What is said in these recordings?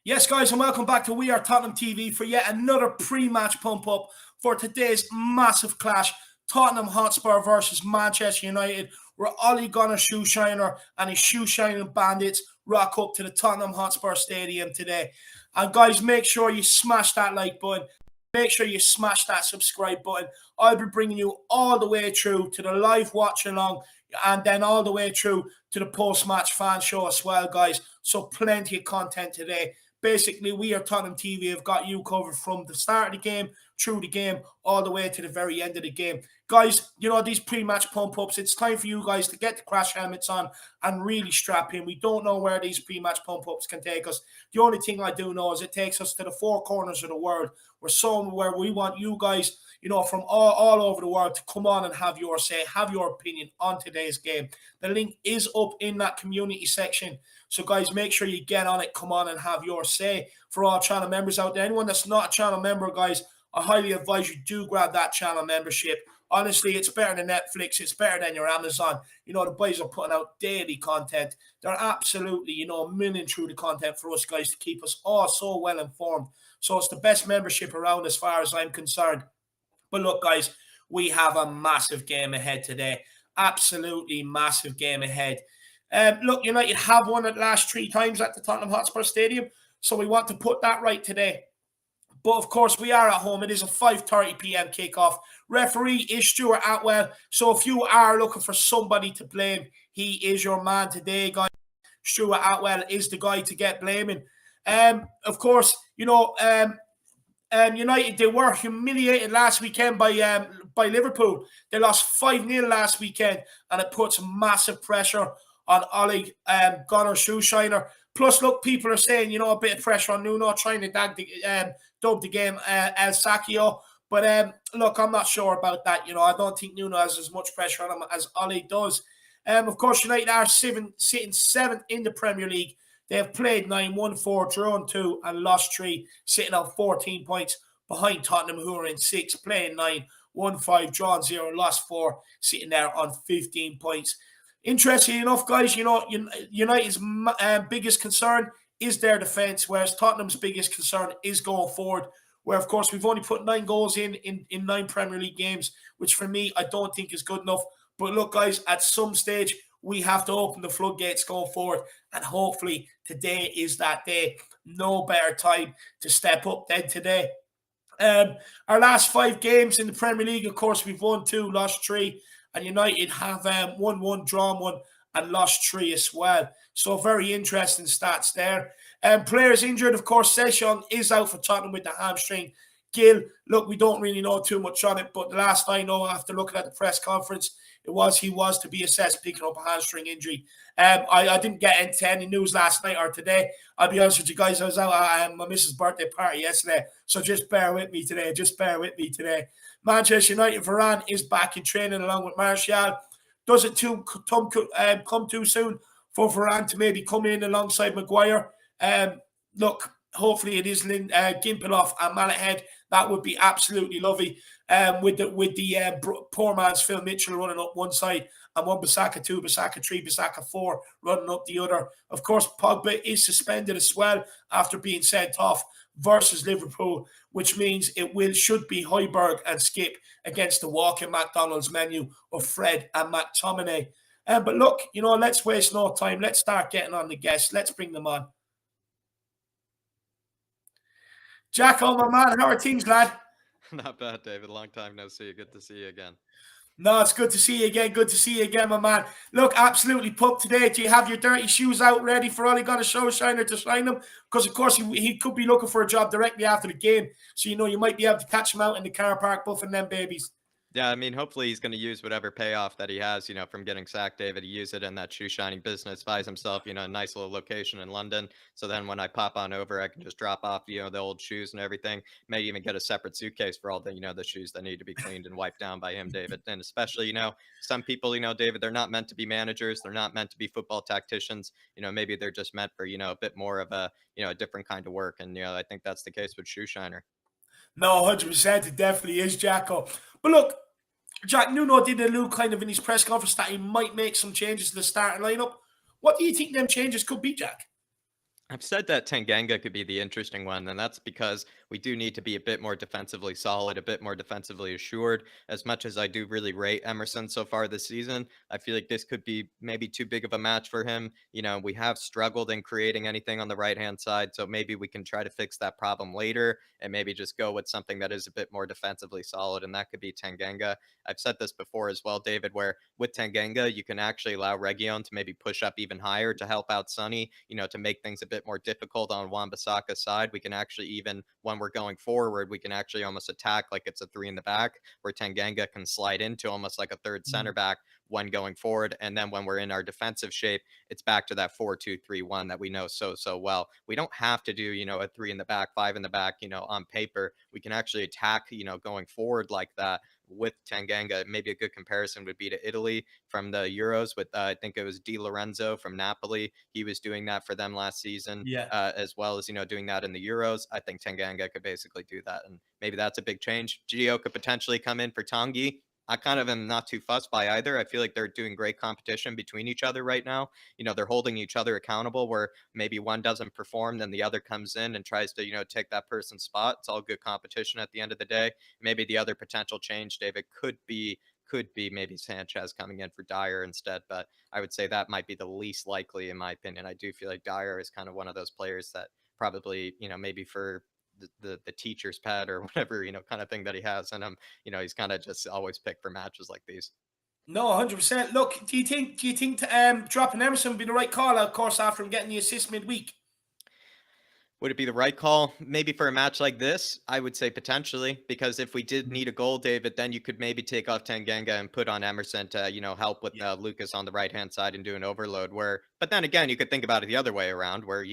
Yes, guys, and welcome back to We Are Tottenham TV for yet another pre-match pump-up for today's massive clash, Tottenham Hotspur versus Manchester United, where Ole Gunnar Shoeshiner and his shoe-shining bandits rock up to the Tottenham Hotspur Stadium today. And guys, make sure you smash that like button. Make sure you smash that subscribe button. I'll be bringing you all the way through to the live watch-along and then all the way through to the post-match fan show as well, guys. So plenty of content today. Basically, We Are Tottenham TV have got you covered from the start of the game, through the game, all the way to the very end of the game. Guys, these pre-match pump-ups, it's time for you guys to get the crash helmets on and really strap in. We don't know where these pre-match pump-ups can take us. The only thing I do know is it takes us to the four corners of the world. We're somewhere we want you guys, from all over the world to come on and have your say, have your opinion on today's game. The link is up in that community section. So, guys, make sure you get on it. Come on and have your say. For all channel members out there, anyone that's not a channel member, guys, I highly advise you do grab that channel membership. Honestly, it's better than Netflix. It's better than your Amazon. The boys are putting out daily content. They're absolutely, milling through the content for us guys to keep us all so well informed. So it's the best membership around as far as I'm concerned. But look, guys, we have a massive game ahead today. Absolutely massive game ahead. Look, United have won it last 3 times at the Tottenham Hotspur Stadium, so we want to put that right today. But of course, we are at home. It is a 5:30 p.m. kickoff. Referee is Stuart Atwell. So if you are looking for somebody to blame, he is your man today, guys. Stuart Atwell is the guy to get blaming. Of course, United, they were humiliated last weekend by Liverpool. They lost 5-0 last weekend, and it puts massive pressure on Ole Gunnar Solskjaer. Plus, look, people are saying, a bit of pressure on Nuno trying to dub the game El Sacchio. But look, I'm not sure about that. I don't think Nuno has as much pressure on him as Ole does. Of course, United are sitting 7th in the Premier League. They have played 9, won 4, drawn 2, and lost 3, sitting on 14 points behind Tottenham, who are in 6th, playing 9, won 5, drawn 0, lost 4, sitting there on 15 points. Interesting enough, guys, United's biggest concern is their defence, whereas Tottenham's biggest concern is going forward, where, of course, we've only put 9 goals in 9 Premier League games, which for me, I don't think is good enough. But look, guys, at some stage, we have to open the floodgates going forward, and hopefully today is that day. No better time to step up than today. Our last 5 games in the Premier League, of course, we've won 2, lost 3, and United have won 1, drawn 1, and lost 3 as well. So very interesting stats there. Players injured, of course, Session is out for Tottenham with the hamstring. Gill, look, we don't really know too much on it, but the last I know, after looking at the press conference, he was to be assessed picking up a hamstring injury. I didn't get into any news last night or today. I'll be honest with you guys, I was out at my missus' birthday party yesterday, so just bear with me today. Manchester United, Varane is back in training along with Martial. Does it come too soon for Varane to maybe come in alongside Maguire? Look, hopefully it is Ginteloff and Malahide. That would be absolutely lovely. With the poor man's Phil Mitchell running up one side, and Wan-Bissaka 2, Bissaka 3, Bissaka 4 running up the other. Of course, Pogba is suspended as well after being sent off versus Liverpool, which means should be Højbjerg and Skip against the walking McDonald's menu of Fred and McTominay. But look, let's waste no time. Let's start getting on the guests. Let's bring them on. Jacko, my man, how are things, lad? Not bad, David. Long time no see. Good to see you again. No, it's good to see you again. Good to see you again, my man. Look, absolutely pumped today. Do you have your dirty shoes out ready for Ole Gunnar Solskjaer to sign them? Because, of course, he could be looking for a job directly after the game. So, you might be able to catch him out in the car park buffing them babies. Yeah, I mean, hopefully he's going to use whatever payoff that he has, from getting sacked, David. He use it in that shoe shining business, buys himself, a nice little location in London. So then when I pop on over, I can just drop off, the old shoes and everything. May even get a separate suitcase for all the, the shoes that need to be cleaned and wiped down by him, David. And especially, some people, David, they're not meant to be managers. They're not meant to be football tacticians. Maybe they're just meant for, a bit more of a, a different kind of work. And, I think that's the case with shoe shiner. No, 100%. It definitely is, Jacko. But look, Jack, Nuno did allude kind of in his press conference that he might make some changes to the starting lineup. What do you think them changes could be, Jack? I've said that Tanganga could be the interesting one, and that's because we do need to be a bit more defensively solid, a bit more defensively assured. As much as I do really rate Emerson so far this season, I feel like this could be maybe too big of a match for him. We have struggled in creating anything on the right-hand side, so maybe we can try to fix that problem later and maybe just go with something that is a bit more defensively solid, and that could be Tanganga. I've said this before as well, David, where with Tanganga, you can actually allow Region to maybe push up even higher to help out Sonny, to make things a bit bit more difficult on Wan-Bissaka's side. We can actually, even when we're going forward, we can actually almost attack like it's a three in the back, where Tanganga can slide into almost like a third center Mm. back when going forward. And then when we're in our defensive shape, it's back to that 4-2-3-1 that we know so well. We don't have to do, a three in the back, five in the back, on paper. We can actually attack, going forward like that with Tanganga. Maybe a good comparison would be to Italy from the Euros with, I think it was Di Lorenzo from Napoli. He was doing that for them last season, Yeah. as well as, doing that in the Euros. I think Tanganga could basically do that. And maybe that's a big change. Gio could potentially come in for Tanguy. I kind of am not too fussed by either. I feel like they're doing great competition between each other right now. They're holding each other accountable, where maybe one doesn't perform, then the other comes in and tries to, take that person's spot. It's all good competition at the end of the day. Maybe the other potential change, David, could be maybe Sanchez coming in for Dyer instead, but I would say that might be the least likely in my opinion. I do feel like Dyer is kind of one of those players that probably, maybe for the teacher's pet or whatever, kind of thing that he has, and he's kind of just always picked for matches like these. No, 100%. Look, do you think dropping Emerson would be the right call, of course, after him getting the assist midweek? Would it be the right call? Maybe for a match like this, I would say potentially, because if we did Mm. need a goal, David, then you could maybe take off Tanganga and put on Emerson to, help with Yeah. Lucas on the right hand side and do an overload. But then again, you could think about it the other way around, where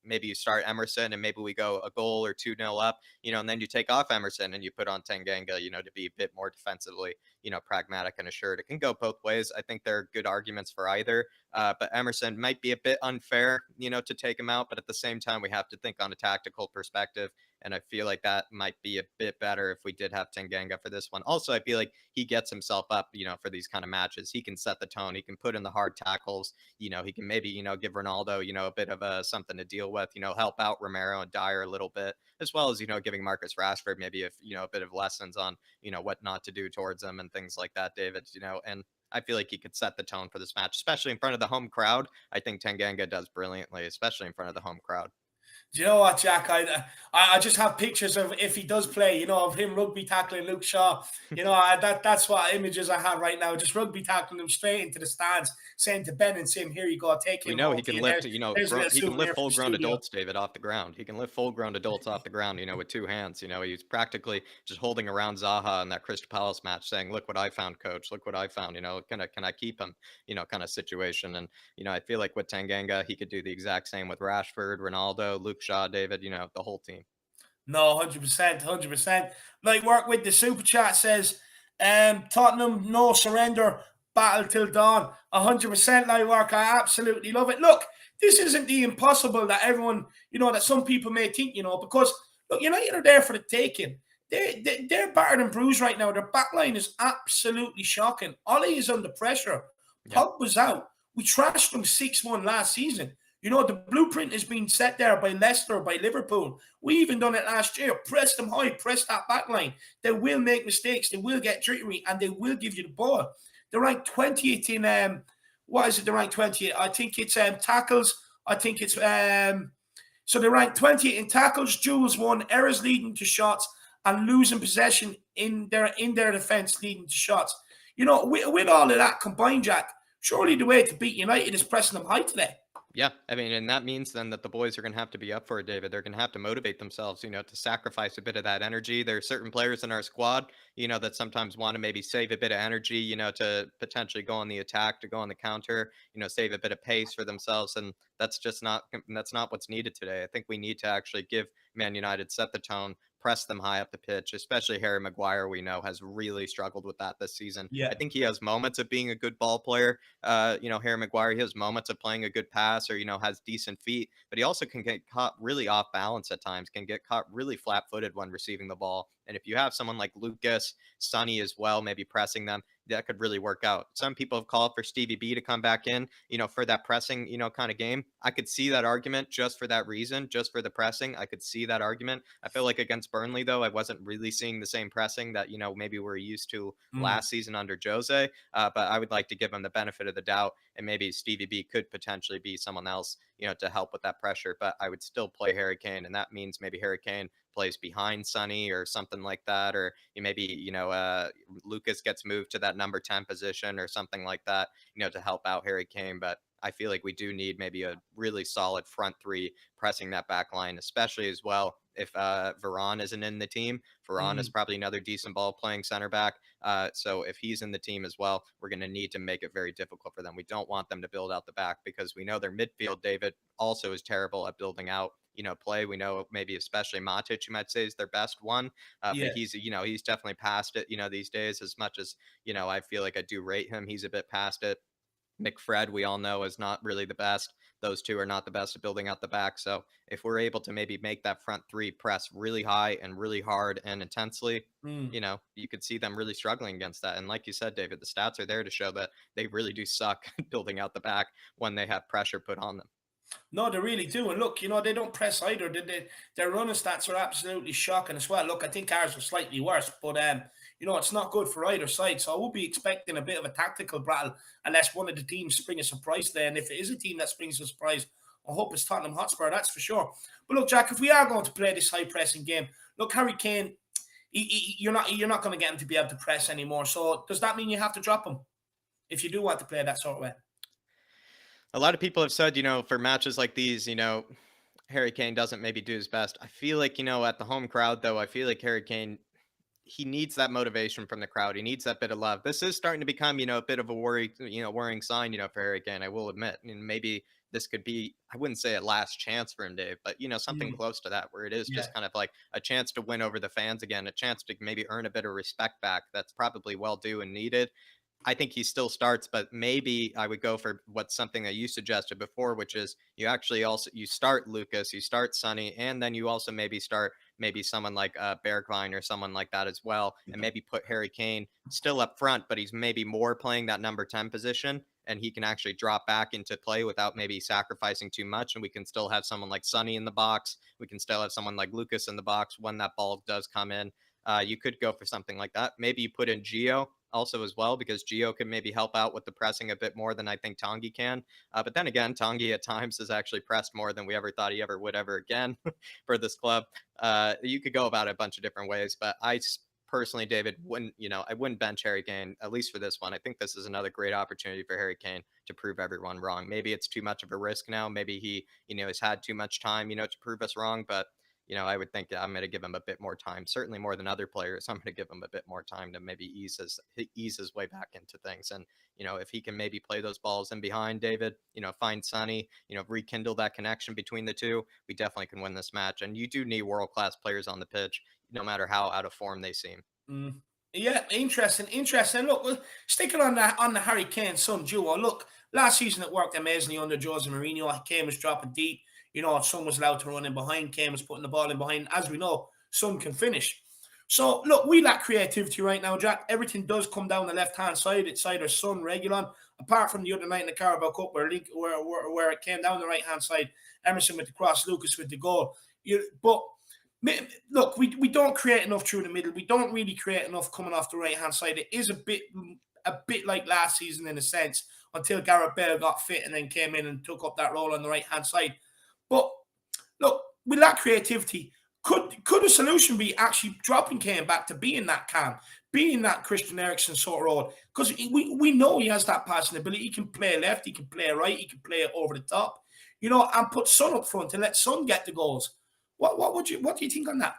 maybe you start Emerson and maybe we go a goal or 2-0 up, and then you take off Emerson and you put on Tanganga, to be a bit more defensively, pragmatic and assured. It can go both ways. I think there are good arguments for either. But Emerson might be a bit unfair, to take him out. But at the same time, we have to think on a tactical perspective. And I feel like that might be a bit better if we did have Tanganga for this one. Also, I feel like he gets himself up, for these kind of matches. He can set the tone. He can put in the hard tackles. He can maybe, give Ronaldo, a bit of something to deal with, help out Romero and Dyer a little bit, as well as, giving Marcus Rashford maybe if, a bit of lessons on, what not to do towards him and things like that, David, and I feel like he could set the tone for this match, especially in front of the home crowd. I think Tanganga does brilliantly, especially in front of the home crowd. Do you know what, Jack? I just have pictures of, if he does play, of him rugby tackling Luke Shaw. That's what images I have right now. Just rugby tackling him straight into the stands, saying to Ben and Sim, "Here you go, take We him know home he for can you. lift, There's a little he can lift souvenir from full the grown studio." adults, David, off the ground. He can lift full grown adults off the ground, with two hands. He's practically just holding around Zaha in that Crystal Palace match, saying, "Look what I found, coach. Look what I found. Can I keep him? Kind of situation." And I feel like with Tanganga, he could do the exact same with Rashford, Ronaldo, Luke Shaw, David. The whole team. No, 100%, 100%. Like work with the super chat says, Tottenham, no surrender, battle till dawn. 100% like work. I absolutely love it. Look, this isn't the impossible that everyone, that some people may think, because look, United are there for the taking. They're battered and bruised right now. Their back line is absolutely shocking. Ollie is under pressure. Yeah. Pogba's out. We trashed them 6-1 last season. The blueprint has been set there by Leicester, by Liverpool. We even done it last year. Press them high, press that back line. They will make mistakes, they will get jittery, and they will give you the ball. They're ranked 20th in what is it? They're ranked 20th. I think it's tackles. I think it's so they're ranked 20th in tackles, duels won, errors leading to shots, and losing possession in their defense leading to shots. With all of that combined, Jack, surely the way to beat United is pressing them high today. Yeah, I mean, and that means then that the boys are going to have to be up for it, David. They're going to have to motivate themselves, to sacrifice a bit of that energy. There are certain players in our squad, that sometimes want to maybe save a bit of energy, to potentially go on the attack, to go on the counter, save a bit of pace for themselves. And that's not what's needed today. I think we need to actually give Man United, set the tone, press them high up the pitch, especially Harry Maguire, we know has really struggled with that this season. I Yeah. think he has moments of being a good ball player, Harry Maguire, he has moments of playing a good pass or, has decent feet, but he also can get caught really off balance at times, can get caught really flat footed when receiving the ball. And if you have someone like Lucas, Sonny as well, maybe pressing them, that could really work out. Some people have called for Stevie B to come back in, for that pressing, kind of game. I could see that argument just for that reason, just for the pressing. I could see that argument. I feel like against Burnley, though, I wasn't really seeing the same pressing that, maybe we're used to Mm. last season under Jose. But I would like to give him the benefit of the doubt, and maybe Stevie B could potentially be someone else, to help with that pressure. But I would still play Harry Kane, and that means maybe Harry Kane plays behind Sonny or something like that, or maybe Lucas gets moved to that number 10 position or something like that, to help out Harry Kane. But I feel like we do need maybe a really solid front three pressing that back line, especially as well if Varane isn't in the team. Varane is Mm, probably another decent ball playing center back. So if he's in the team as well, we're going to need to make it very difficult for them. We don't want them to build out the back because we know their midfield, David, also is terrible at building out, play. We know maybe especially Matic, you might say, is their best one. But yeah. he's definitely past it, these days, as much as, I feel like I do rate him. He's a bit past it. McFred, we all know, is not really the best. Those two are not the best at building out the back. So if we're able to maybe make that front three press really high and really hard and intensely, Mm. you could see them really struggling against that. And like you said, David, the stats are there to show that they really do suck building out the back when they have pressure put on them. No, they really do. And look, they don't press either. Their running stats are absolutely shocking as well. Look, I think ours are slightly worse, but it's not good for either side. So I would be expecting a bit of a tactical battle unless one of the teams spring a surprise there. And if it is a team that springs a surprise, I hope it's Tottenham Hotspur, that's for sure. But look, Jack, if we are going to play this high pressing game, look, Harry Kane, you're not going to get him to be able to press anymore. So does that mean you have to drop him if you do want to play that sort of way? A lot of people have said, for matches like these, Harry Kane doesn't maybe do his best. I feel like, at the home crowd, though, I feel like Harry Kane, he needs that motivation from the crowd. He needs that bit of love. This is starting to become, a bit of a worrying sign, for Harry Kane. I will admit, and maybe this could be, I wouldn't say a last chance for him, Dave, but something Mm, close to that, where it is yeah. just kind of like a chance to win over the fans again, a chance to maybe earn a bit of respect back. That's probably well due and needed. I think he still starts, but maybe I would go for what's something that you suggested before, which is you actually also you start Lucas, you start Sonny, and then you also maybe start maybe someone like Bergwijn or someone like that as well, and maybe put Harry Kane still up front, but he's maybe more playing that number 10 position, and he can actually drop back into play without maybe sacrificing too much, and we can still have someone like Sonny in the box. We can still have someone like Lucas in the box when that ball does come in. You could go for something like that. Maybe you put in Geo also as well, because Gio can maybe help out with the pressing a bit more than I think Tangi can. But then again, Tangi at times has actually pressed more than we ever thought he ever would ever again for this club. You could go about it a bunch of different ways, but personally, David, I wouldn't bench Harry Kane, at least for this one. I think this is another great opportunity for Harry Kane to prove everyone wrong. Maybe it's too much of a risk now. Maybe he, has had too much time, to prove us wrong, but I would think that I'm going to give him a bit more time, certainly more than other players. I'm going to give him a bit more time to maybe ease his way back into things. And, if he can maybe play those balls in behind David, find Sonny, rekindle that connection between the two, we definitely can win this match. And you do need world-class players on the pitch, no matter how out of form they seem. Mm. Yeah, interesting, interesting. Look, sticking on the Harry Kane Son duo. Look, last season it worked amazingly under Jose Mourinho. Kane was dropping deep. Son was allowed to run in behind. Kane was putting the ball in behind. As we know, Son can finish. So look, we lack creativity right now, Jack. Everything does come down the left hand side. It's either Son, Regulon, apart from the other night in the Carabao Cup where it came down the right hand side. Emerson with the cross, Lucas with the goal. But look, we don't create enough through the middle. We don't really create enough coming off the right hand side. It is a bit like last season in a sense until Gareth Bale got fit and then came in and took up that role on the right hand side. But look, we lack creativity. Could a solution be actually dropping Kane back to being that calm, being that Christian Eriksen sort of role? Because we know he has that passing ability. He can play left, he can play right, he can play over the top, and put Son up front and let Son get the goals. What do you think on that?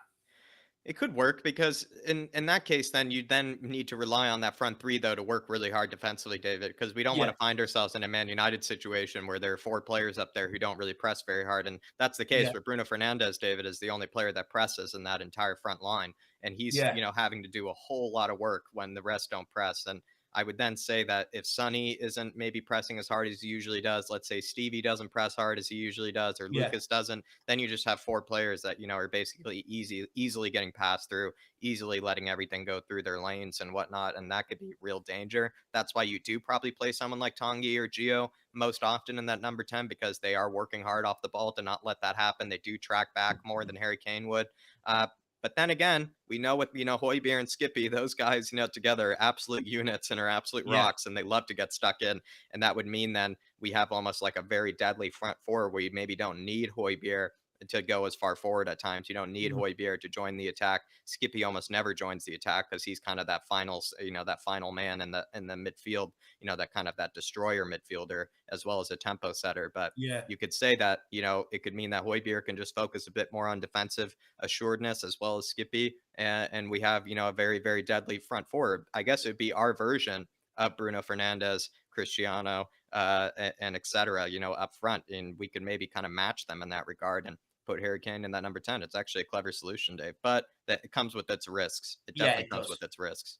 It could work because in that case, then you then need to rely on that front three though to work really hard defensively, David, because we don't want Yeah, to find ourselves in a Man United situation where there are four players up there who don't really press very hard, and that's the case yeah, where Bruno Fernandez, David, is the only player that presses in that entire front line, and he's yeah, having to do a whole lot of work when the rest don't press. And I would then say that if Sonny isn't maybe pressing as hard as he usually does, let's say Stevie doesn't press hard as he usually does, or yeah, Lucas doesn't, then you just have four players that are basically easily getting passed through, easily letting everything go through their lanes and whatnot, and that could be real danger. That's why you do probably play someone like Tangi or Gio most often in that number 10, because they are working hard off the ball to not let that happen. They do track back more than Harry Kane would. Uh, but then again, we know with Højbjerg and Skippy, those guys together are absolute units and are absolute yeah, rocks, and they love to get stuck in. And that would mean then we have almost like a very deadly front four where you maybe don't need Højbjerg to go as far forward at times. You don't need Mm. Højbjerg to join the attack. Skippy almost never joins the attack because he's kind of that final, that final man in the midfield. That kind of that destroyer midfielder as well as a tempo setter. But Yeah. you could say that it could mean that Højbjerg can just focus a bit more on defensive assuredness as well as Skippy, and we have a very very deadly front four. I guess it would be our version of Bruno Fernandes, Cristiano, and etc. Up front, and we could maybe kind of match them in that regard and put Harry Kane in that number 10. It's actually a clever solution, Dave, but that it comes with its risks. It Yeah, definitely it comes does. with its risks.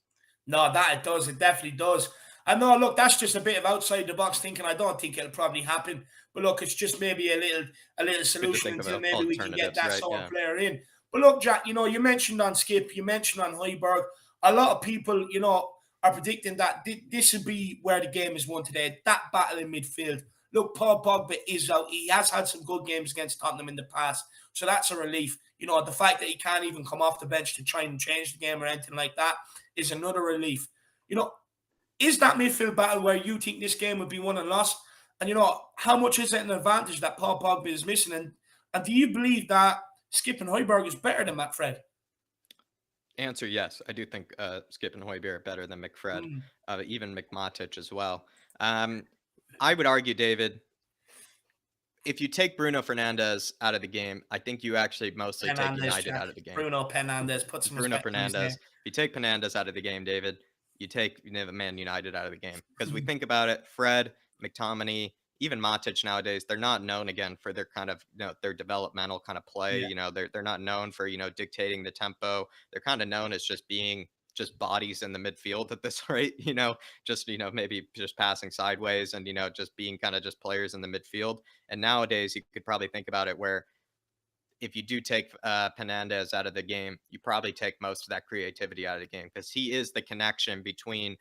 No, that it does. It definitely does. I know. Look, that's just a bit of outside the box thinking. I don't think it'll probably happen. But look, it's just maybe a little Good to solution think of until maybe we can get alternatives, that right? sort of Yeah. player in. But look, Jack, you mentioned on Skip, you mentioned on Højbjerg. A lot of people, are predicting that this would be where the game is won today. That battle in midfield. Look, Paul Pogba is out. He has had some good games against Tottenham in the past, so that's a relief. The fact that he can't even come off the bench to try and change the game or anything like that is another relief. You know, is that midfield battle where you think this game would be won and lost? And how much is it an advantage that Paul Pogba is missing? And do you believe that Skip and Højbjerg is better than Matt Fred? Answer: yes. I do think Skip and Højbjerg are better than McFred, Mm. even McMatic as well. Um, I would argue, David, if you take Bruno Fernandes out of the game, I think you actually mostly take Penandes, United Jack. out of the game. Bruno Penandes. Put some Bruno respect on his Fernandes. name. If you take Fernandes out of the game, David, you take Man United out of the game. Because we think about it, Fred, McTominay, even Matic nowadays, they're not known again for their kind of their developmental kind of play. Yeah. They're not known for dictating the tempo. They're kind of known as just being just bodies in the midfield at this rate. Just maybe just passing sideways and just being kind of just players in the midfield. And nowadays, you could probably think about it where if you do take Penandes out of the game, you probably take most of that creativity out of the game because he is the connection between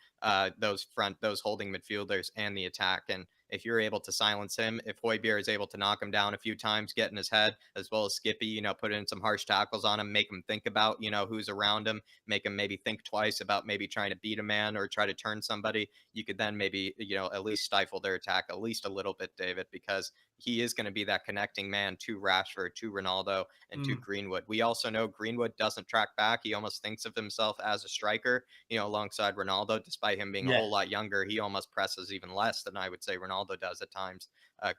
those holding midfielders and the attack. And if you're able to silence him, if Højbjerg is able to knock him down a few times, get in his head, as well as Skippy, put in some harsh tackles on him, make him think about, who's around him, make him maybe think twice about maybe trying to beat a man or try to turn somebody, you could then maybe, at least stifle their attack at least a little bit, David, because he is going to be that connecting man to Rashford, to Ronaldo, and to Mm. Greenwood. We also know Greenwood doesn't track back. He almost thinks of himself as a striker, alongside Ronaldo, despite him being a Yeah. whole lot younger. He almost presses even less than I would say Ronaldo does at times,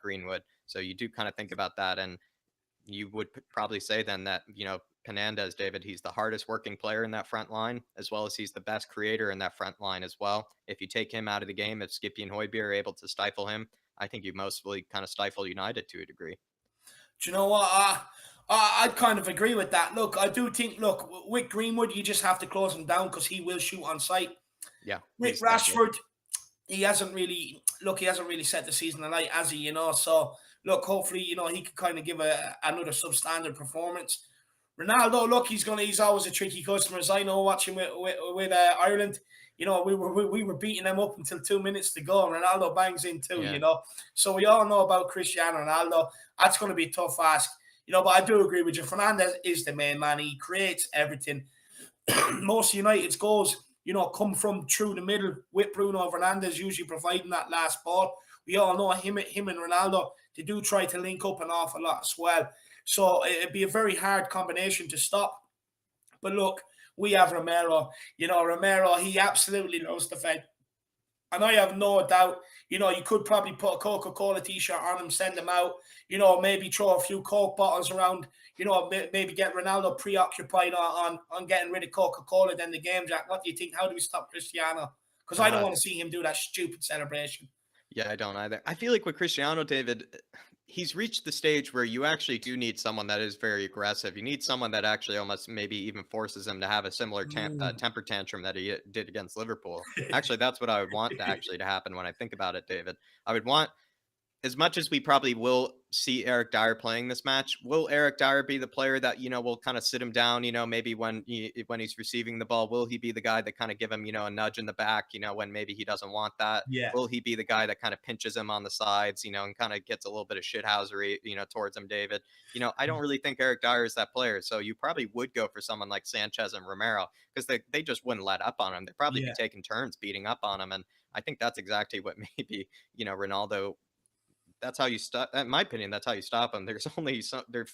Greenwood. So you do kind of think about that. And you would probably say then that, Penandes, David, he's the hardest working player in that front line, as well as he's the best creator in that front line as well. If you take him out of the game, if Skippy and Højbjerg are able to stifle him, I think you mostly kind of stifle United to a degree. Do you know what? I'd kind of agree with that. Look, I do think, look, with Greenwood, you just have to close him down because he will shoot on sight. Yeah, With he's that good. Rashford, he hasn't really set the season alight, has he? So look, hopefully, he could kind of give another substandard performance. Ronaldo, look, he's always a tricky customer, as I know, watching with Ireland. We were beating them up until 2 minutes to go, and Ronaldo bangs in too. Yeah. So we all know about Cristiano Ronaldo. That's going to be a tough ask. But I do agree with you. Fernandez is the main man. He creates everything. Most of United's goals, come from through the middle with Bruno Fernandes usually providing that last ball. We all know him and Ronaldo, they do try to link up an awful lot as well. So it'd be a very hard combination to stop. But look, we have Romero. Romero, he absolutely loves the Fed. And I have no doubt, you could probably put a Coca-Cola t-shirt on him, send him out, maybe throw a few Coke bottles around, maybe get Ronaldo preoccupied on getting rid of Coca-Cola then the game, Jack. What do you think? How do we stop Cristiano? Because I don't Uh, want to see him do that stupid celebration. Yeah, I don't either. I feel like with Cristiano, David, he's reached the stage where you actually do need someone that is very aggressive. You need someone that actually almost maybe even forces him to have a similar Mm. temper tantrum that he did against Liverpool. Actually, that's what I would want to happen when I think about it, David. I would want, as much as we probably will see Eric Dyer playing this match, will Eric Dyer be the player that will kind of sit him down? Maybe when he's receiving the ball, will he be the guy that kind of give him a nudge in the back? When maybe he doesn't want that. Yeah. Will he be the guy that kind of pinches him on the sides? And kind of gets a little bit of shithousery towards him, David. I don't really think Eric Dyer is that player. So you probably would go for someone like Sanchez and Romero because they just wouldn't let up on him. They'd probably be Yeah. taking turns beating up on him, and I think that's exactly what maybe Ronaldo that's how you stop. In my opinion, that's how you stop him. There's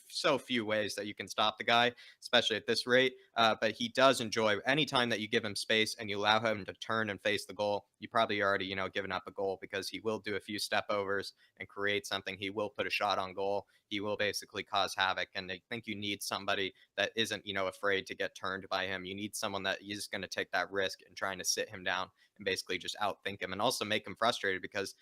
so few ways that you can stop the guy, especially at this rate. But he does enjoy any time that you give him space and you allow him to turn and face the goal. You probably already, given up a goal, because he will do a few step overs and create something. He will put a shot on goal. He will basically cause havoc. And I think you need somebody that isn't, afraid to get turned by him. You need someone that is going to take that risk and trying to sit him down and basically just outthink him and also make him frustrated because,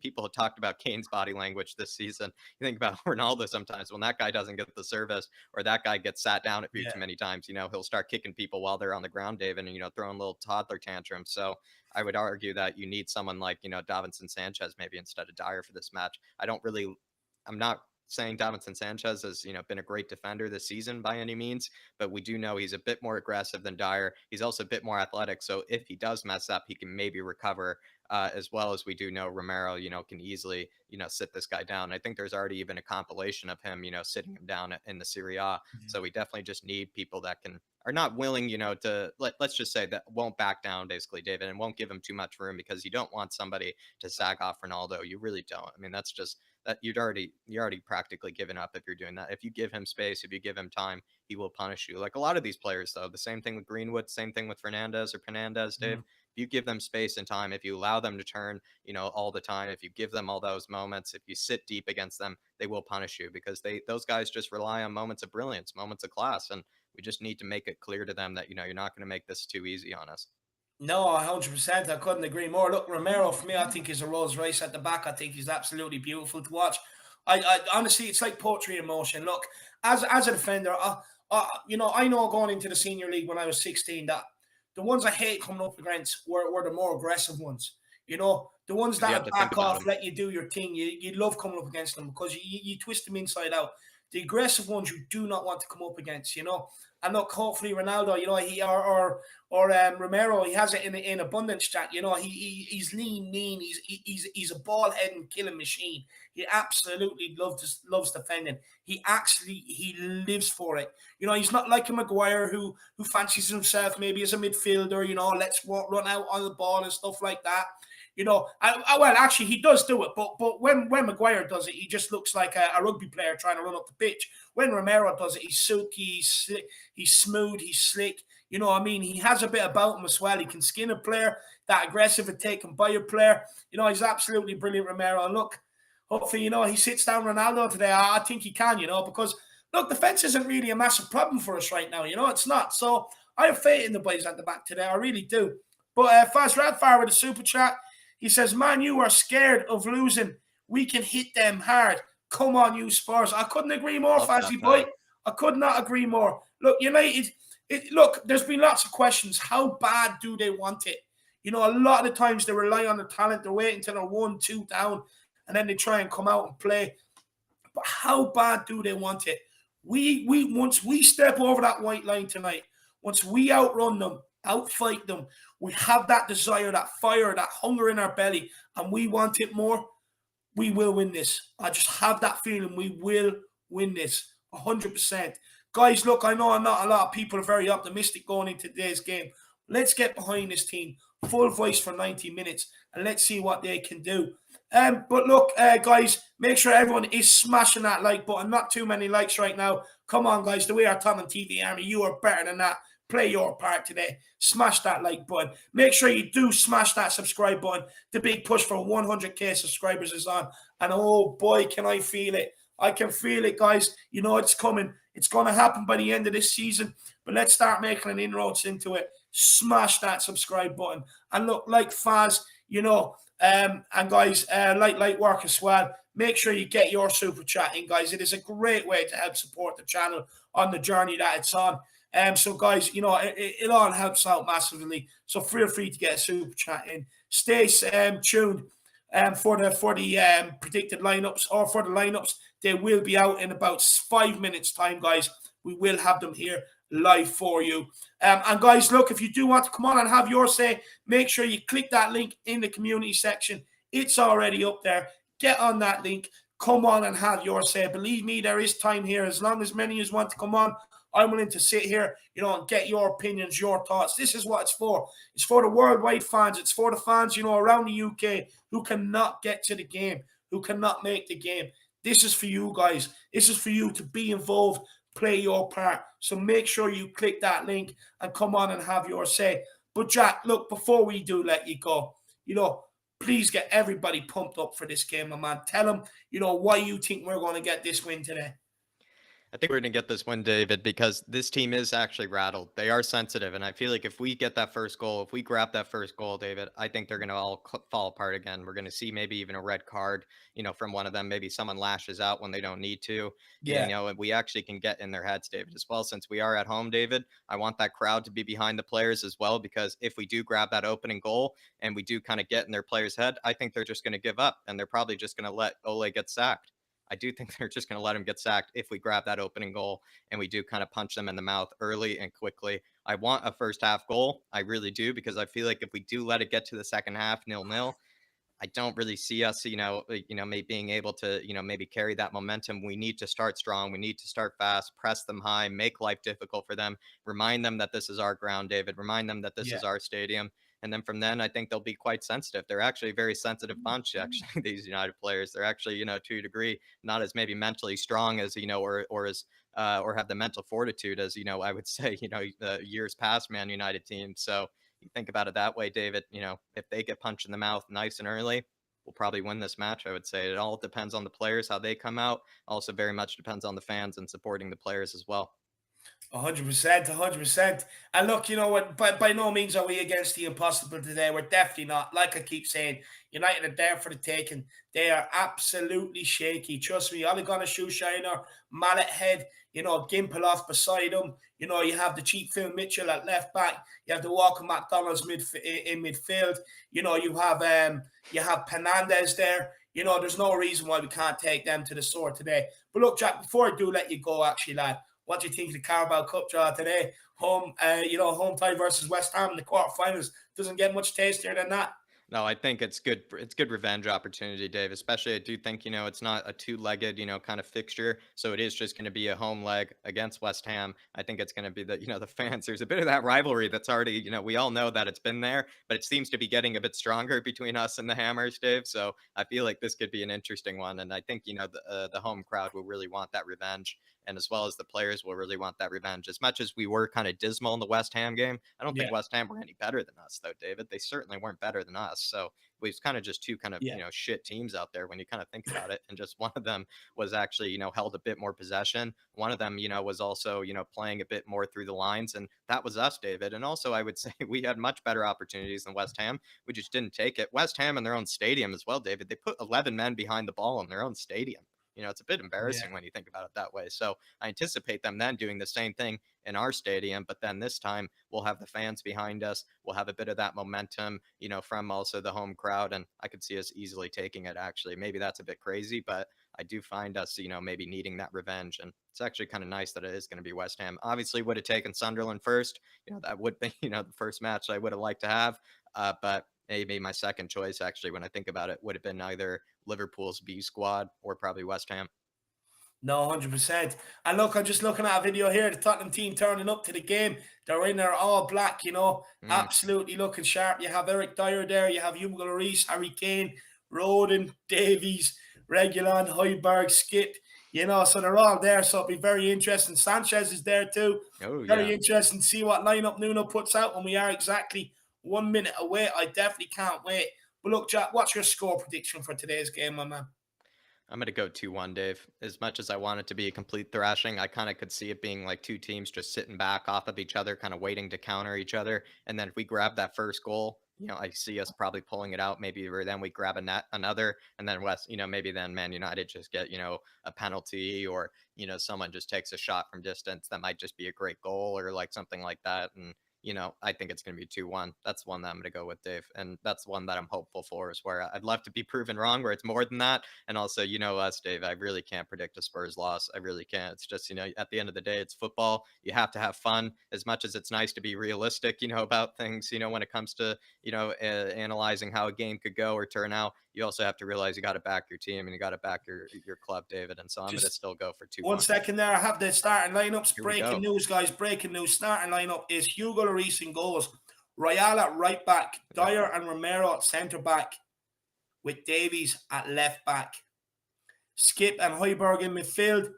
people have talked about Kane's body language this season. You think about Ronaldo sometimes when that guy doesn't get the service or that guy gets sat down a few too many times, he'll start kicking people while they're on the ground, David, and, throwing little toddler tantrums. So I would argue that you need someone like, Davinson Sanchez maybe instead of Dyer for this match. I'm not saying Davinson Sanchez has, been a great defender this season by any means, but we do know he's a bit more aggressive than Dyer. He's also a bit more athletic. So if he does mess up, he can maybe recover, as well as we do know Romero, can easily, sit this guy down. I think there's already even a compilation of him, sitting him down in the Serie A. So we definitely just need people that are not willing, let's just say that won't back down basically, David, and won't give him too much room, because you don't want somebody to sag off Ronaldo. You really don't. I mean, that's just that you're already practically given up if you're doing that. If you give him space, if you give him time, he will punish you. Like a lot of these players, though, the same thing with Greenwood, same thing with Fernandez or Penandez, Dave. If you give them space and time, if you allow them to turn, all the time, if you give them all those moments, if you sit deep against them, they will punish you, because those guys just rely on moments of brilliance, moments of class, and we just need to make it clear to them that you're not going to make this too easy on us. No, 100%. I couldn't agree more. Look, Romero, for me, I think is a Rolls Royce at the back. I think he's absolutely beautiful to watch. I honestly, it's like poetry in motion. Look, as a defender, I know going into the senior league when I was 16 that the ones I hate coming up against were the more aggressive ones. The ones 'Cause you have that to think back about off, him. let you do your thing. You love coming up against them because you twist them inside out. The aggressive ones you do not want to come up against. And look, hopefully Ronaldo, he or Romero, he has it in abundance, Jack. He's lean, mean. He's a ball heading killing machine. He absolutely loves defending. He lives for it. He's not like a Maguire who fancies himself maybe as a midfielder. Let's run out on the ball and stuff like that. Well, actually, he does do it, but when Maguire does it, he just looks like a rugby player trying to run up the pitch. When Romero does it, he's silky, he's slick, he's smooth, he's slick. He has a bit about him as well. He can skin a player, that aggressive and take him by a player. He's absolutely brilliant, Romero. And look, hopefully, he sits down Ronaldo today. I think he can, because look, defense isn't really a massive problem for us right now. It's not. So I have faith in the boys at the back today. I really do. But Faz Radfire with a super chat. He says, man, you are scared of losing. We can hit them hard. Come on, you Spurs. I couldn't agree more, Fazzy boy. I could not agree more. Look, United, there's been lots of questions. How bad do they want it? A lot of the times they rely on the talent. They're waiting until they're 1-2 down, and then they try and come out and play. But how bad do they want it? We once we step over that white line tonight, once we outrun them, outfight them, we have that desire, that fire, that hunger in our belly, and we want it more, we will win this. I just have that feeling we will win this 100%. Guys, look, I know not a lot of people are very optimistic going into today's game. Let's get behind this team, full voice for 90 minutes, and let's see what they can do. But look, guys, make sure everyone is smashing that like button. Not too many likes right now. Come on, guys, the We Are Tottenham TV army, you are better than that. Play your part today. Smash that like button. Make sure you do smash that subscribe button. The big push for 100k subscribers is on. And oh boy, can I feel it. I can feel it, guys. It's coming. It's going to happen by the end of this season. But let's start making an inroads into it. Smash that subscribe button. And look, like Faz, and guys, like work as well. Make sure you get your super chat in, guys. It is a great way to help support the channel on the journey that it's on. So guys, it all helps out massively. So feel free to get a super chat in. Stay tuned for the predicted lineups, or for the lineups. They will be out in about 5 minutes time, guys. We will have them here live for you. And guys, look, if you do want to come on and have your say, make sure you click that link in the community section. It's already up there. Get on that link. Come on and have your say. Believe me, there is time here. As long as many of you want to come on, I'm willing to sit here, and get your opinions, your thoughts. This is what it's for. It's for the worldwide fans. It's for the fans, around the UK who cannot get to the game, who cannot make the game. This is for you guys. This is for you to be involved, play your part. So make sure you click that link and come on and have your say. But Jack, look, before we do let you go, please get everybody pumped up for this game, my man. Tell them, why you think we're going to get this win today. I think we're going to get this one, David, because this team is actually rattled. They are sensitive. And I feel like if we get that first goal, if we grab that first goal, David, I think they're going to all fall apart again. We're going to see maybe even a red card, from one of them. Maybe someone lashes out when they don't need to, Yeah. and we actually can get in their heads, David, as well. Since we are at home, David, I want that crowd to be behind the players as well, because if we do grab that opening goal and we do kind of get in their players' head, I think they're just going to give up and they're probably just going to let Ole get sacked. I do think they're just going to let him get sacked if we grab that opening goal and we do kind of punch them in the mouth early and quickly. I want a first half goal. I really do, because I feel like if we do let it get to the second half 0-0, I don't really see us, maybe being able to, maybe carry that momentum. We need to start strong. We need to start fast, press them high, make life difficult for them, remind them that this is our ground, David, remind them that this Yeah. is our stadium. And then from then, I think they'll be quite sensitive. They're actually a very sensitive bunch, actually, these United players. They're actually, to a degree, not as maybe mentally strong as, or as, or have the mental fortitude as, I would say, years past Man United teams. So, you think about it that way, David, if they get punched in the mouth nice and early, we'll probably win this match, I would say. It all depends on the players, how they come out. Also very much depends on the fans and supporting the players as well. 100%, 100%. And look, you know what? By no means are we against the impossible today. We're definitely not. Like I keep saying, United are there for the taking. They are absolutely shaky. Trust me, Ole Gunnar Solskjaer, mallet head, Gimpel off beside him. You have the cheap Phil Mitchell at left back. You have the Walker McDonald's in midfield. You have Penandez there. There's no reason why we can't take them to the sword today. But look, Jack, before I do let you go, actually, lad, what do you think of the Carabao Cup draw today? Home tie versus West Ham in the quarterfinals. Doesn't get much tastier than that. No, I think it's good. It's good revenge opportunity, Dave. Especially, I do think it's not a two-legged, kind of fixture. So it is just going to be a home leg against West Ham. I think it's going to be the fans. There's a bit of that rivalry that's already, we all know that it's been there, but it seems to be getting a bit stronger between us and the Hammers, Dave. So I feel like this could be an interesting one, and I think the home crowd will really want that revenge, and as well as the players will really want that revenge. As much as we were kind of dismal in the West Ham game, I don't think West Ham were any better than us, though, David. They certainly weren't better than us. So it was kind of just two kind of shit teams out there when you kind of think about it. And just one of them was actually held a bit more possession. One of them was also playing a bit more through the lines, and that was us, David. And also I would say we had much better opportunities than West Ham. We just didn't take it. West Ham in their own stadium as well, David. They put 11 men behind the ball in their own stadium. It's a bit embarrassing when you think about it that way. So I anticipate them then doing the same thing in our stadium, but then this time we'll have the fans behind us. We'll have a bit of that momentum, from also the home crowd, and I could see us easily taking it, actually. Maybe that's a bit crazy, but I do find us, maybe needing that revenge, and it's actually kind of nice that it is going to be West Ham. Obviously, would have taken Sunderland first. That would be, the first match I would have liked to have, but maybe my second choice, actually, when I think about it, would have been either Liverpool's B squad or probably West Ham. No, 100%. And look, I'm just looking at a video here. The Tottenham team turning up to the game. They're in there all black, absolutely looking sharp. You have Eric Dyer there. You have Hugo Lloris, Harry Kane, Roden, Davies, Regulon, Højbjerg, Skip. So they're all there. So it'll be very interesting. Sanchez is there too. Oh, Very interesting to see what lineup Nuno puts out when we are exactly 1 minute away. I definitely can't wait. But look, Jack, what's your score prediction for today's game, my man? I'm going to go 2-1, Dave. As much as I want it to be a complete thrashing, I kind of could see it being like two teams just sitting back off of each other, kind of waiting to counter each other. And then if we grab that first goal, I see us probably pulling it out. Maybe then we grab another, and then maybe then Man United just get, a penalty, or, someone just takes a shot from distance. That might just be a great goal or like something like that. And I think it's going to be 2-1. That's one that I'm going to go with, Dave. And that's one that I'm hopeful for, is where I'd love to be proven wrong, where it's more than that. And also, us, Dave, I really can't predict a Spurs loss. I really can't. It's just, at the end of the day, it's football. You have to have fun. As much as it's nice to be realistic, about things, when it comes to, analyzing how a game could go or turn out, you also have to realize you got to back your team and you got to back your club, David. And so I'm going to still go for 2-1. 1 second there. I have the starting lineups. Breaking news, guys. Breaking news. Starting lineup is Hugo Lloris in goals, Royal at right back, Dyer and Romero at centre back, with Davies at left back. Skip and Højbjerg in midfield.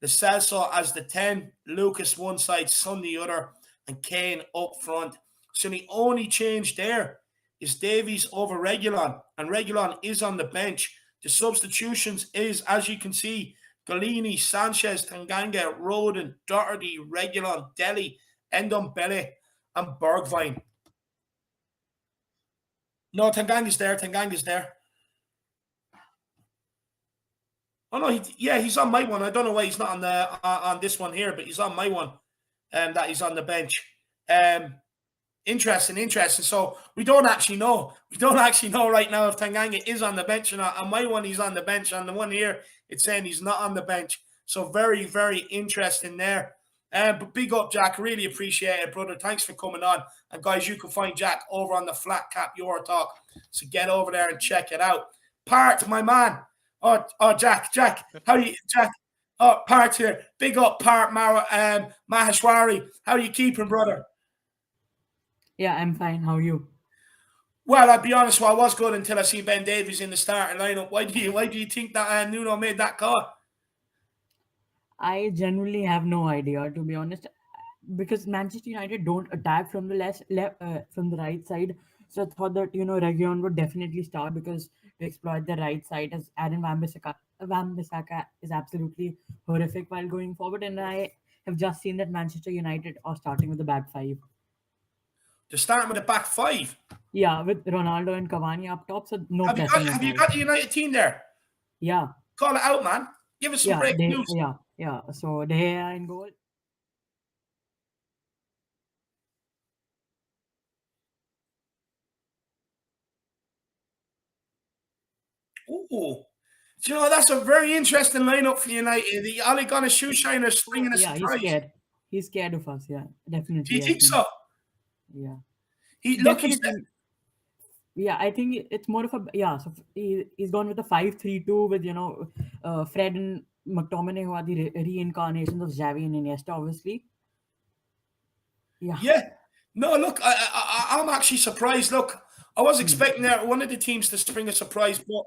The Celso as the 10, Lucas one side, Son the other, and Kane up front. So the only change there is Davies over Regulon, and Regulon is on the bench. The substitutions is, as you can see, Galini, Sanchez, Tanganga, Roden, Doherty, Regulon, Deli, Endombele, and Bergwijn. No, Tanganga's there. Tanganga's there. Oh no, he's on my one. I don't know why he's not on the on this one here, but he's on my one, that he's on the bench. Interesting. So we don't actually know. We don't actually know right now if Tanganga is on the bench or not. On my one, he's on the bench. On the one here, it's saying he's not on the bench. So very interesting there. But big up, Jack. Really appreciate it, brother. Thanks for coming on. And guys, you can find Jack over on the Flat Cap Your Talk. So get over there and check it out. Part, my man. Oh, Jack, how are you, Jack? Oh, Part here. Big up, Part Maheshwari. How are you keeping, brother? Yeah, I'm fine. How are you? Well, I'll be honest, I was good until I see Ben Davies in the starting lineup. Why do you think that Nuno made that call? I genuinely have no idea, to be honest, because Manchester United don't attack from the from the right side. So I thought that Region would definitely start because to exploit the right side as Aaron Wan-Bissaka is absolutely horrific while going forward, and I have just seen that Manchester United are starting with the back five. They're starting with a back five. Yeah, with Ronaldo and Cavani up top, so no pressing. Have you got the United team there? Yeah. Call it out, man. Give us some breaking news. Yeah. So De Gea in goal. Ooh. Do you know, that's a very interesting lineup for United. The Ole Gunnar Shoeshiner springing a surprise. He's scared. He's scared of us. Yeah, definitely. Do you think so? Yeah. Yeah, I think it's more of a So he's gone with a 5-3-2 with Fred and McTominay, who are the reincarnations of Xavi and Iniesta, obviously. Yeah. No, look, I'm actually surprised. Look, I was expecting one of the teams to spring a surprise, but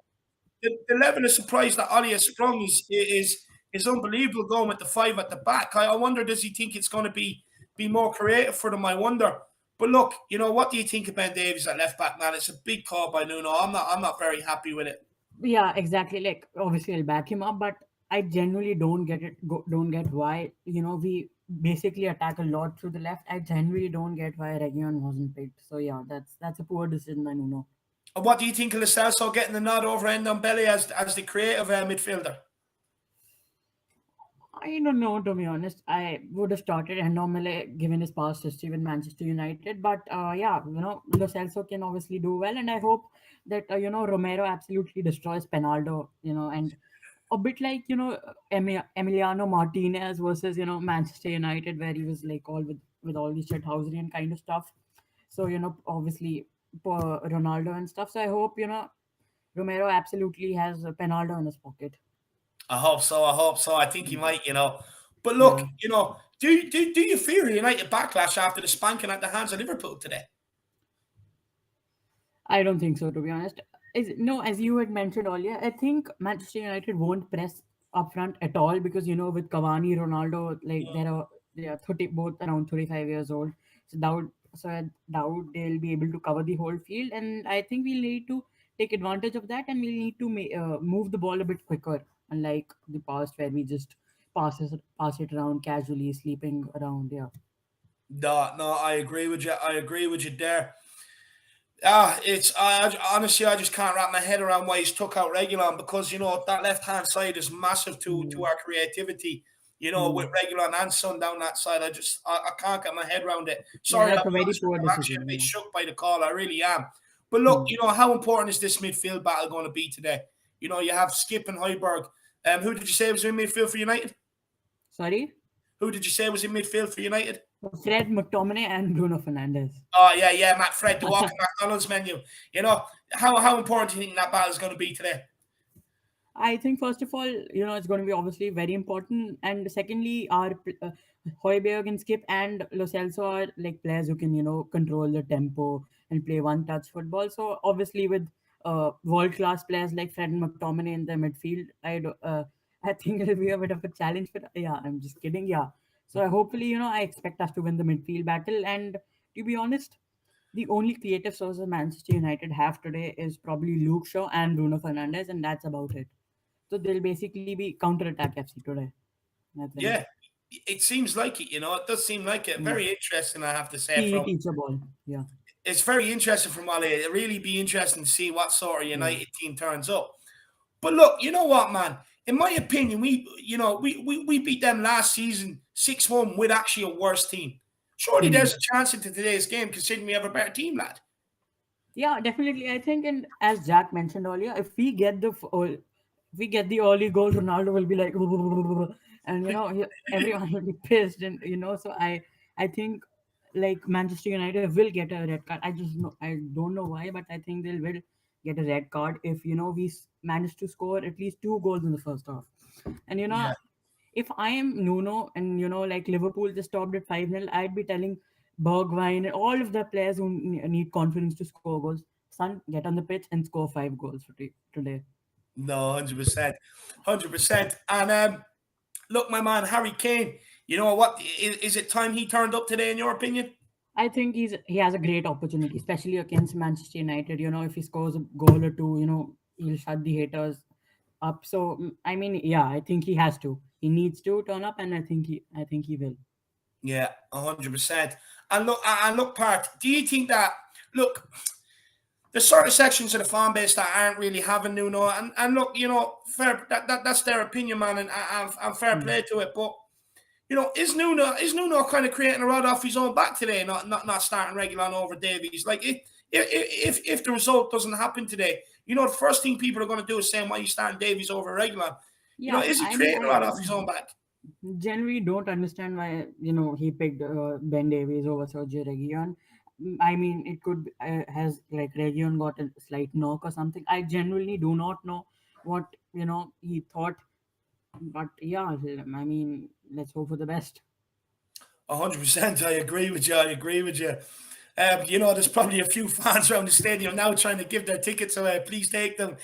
the level of surprise that Ollie has sprung is unbelievable. Going with the five at the back, I wonder, does he think it's going to be more creative for them? I wonder. But look, what do you think of Ben Davies at left back, man? It's a big call by Nuno. I'm not very happy with it. Yeah, exactly. Like, obviously, I'll back him up, but I genuinely don't get it. Don't get why we basically attack a lot through the left. I genuinely don't get why Region wasn't picked. So yeah, that's a poor decision by Nuno. And what do you think of Lo Celso getting the nod over Ndombele as the creative midfielder? I don't know, to be honest. I would have started Ndombele given his past history with Manchester United, but Lo Celso can obviously do well, and I hope that Romero absolutely destroys Penaldo, and a bit like Emiliano Martinez versus Manchester United, where he was like all with all the shithousery kind of stuff. So obviously for Ronaldo and stuff. So I hope Romero absolutely has a Penaldo in his pocket. I hope so. I think he might, But look, do you fear a United backlash after the spanking at the hands of Liverpool today? I don't think so, to be honest. As you had mentioned earlier, I think Manchester United won't press up front at all because with Cavani, Ronaldo, like they are 30, both around 35 years old. I doubt they'll be able to cover the whole field, and I think we'll need to take advantage of that, and we'll need to move the ball a bit quicker, unlike the past where we just pass it around casually, sleeping around. Yeah. No, I agree with you. There. Honestly, I just can't wrap my head around why he's took out Regulon, because that left hand side is massive to our creativity. With Regulon and Son down that side, I can't get my head around it. Sorry, that's a very poor I'm actually a bit shook by the call. I really am. But look, how important is this midfield battle going to be today? You have Skip and Højbjerg. Who did you say was in midfield for United? Sorry? Who did you say was in midfield for United? Fred, McTominay, and Bruno Fernandes. Oh, yeah, Matt Fred, the walking McDonald's menu. How important do you think that battle is going to be today? I think, first of all, it's going to be obviously very important. And secondly, our Højbjerg and Skip and Lo Celso are like players who can, control the tempo and play one-touch football. So obviously with world class players like Fred and McTominay in the midfield. I think it'll be a bit of a challenge, but yeah, I'm just kidding. Yeah. So hopefully, I expect us to win the midfield battle. And to be honest, the only creative sources Manchester United have today is probably Luke Shaw and Bruno Fernandes, and that's about it. So they'll basically be counter attack FC today, I think. Yeah, it seems like it. It does seem like it. Yeah. Very interesting, I have to say. PE From teacher ball. Yeah. It's very interesting from Ollie. It'll really be interesting to see what sort of Yeah. United team turns up. But look, you know what, man? In my opinion, we beat them last season 6-1 with actually a worse team. Surely Hmm. there's a chance into today's game, considering we have a better team, lad. Yeah, definitely. I think, and as Jack mentioned earlier, if we get the early goal, Ronaldo will be like, and everyone will be pissed, and So I think like Manchester United will get a red card. I don't know why, but I think they will get a red card if manage to score at least 2 goals in the first half, and Yeah. if I am Nuno and like Liverpool just stopped at 5-0, I'd be telling Bergwijn and all of the players who need confidence to score goals, son, get on the pitch and score 5 goals today. No, 100%. 100%. And look, my man, Harry Kane, you know what? Is it time he turned up today, in your opinion? I think he has a great opportunity, especially against Manchester United. If he scores a goal or two, he'll shut the haters up. So I mean, yeah, I think he has to. He needs to turn up, and I think he will. Yeah, 100%. And look, Part, do you think that, look, there's sort of sections of the fan base that aren't really having Nuno, and look, fair that's their opinion, man, and fair Hmm. play to it. But is Nuno kind of creating a rod off his own back today, not starting Regulon over Davies? Like if the result doesn't happen today, the first thing people are going to do is saying why you starting Davies over Regulon. Yeah, Is he I mean, creating a rod off his own back? generally don't understand why he picked Ben Davies over Sergio Reguilon. I mean, it could has like Reguilon got a slight knock or something. I genuinely do not know what he thought, but yeah, I mean, let's hope for the best. 100%. I agree with you. I agree with you. There's probably a few fans around the stadium now trying to give their tickets away. Please take them.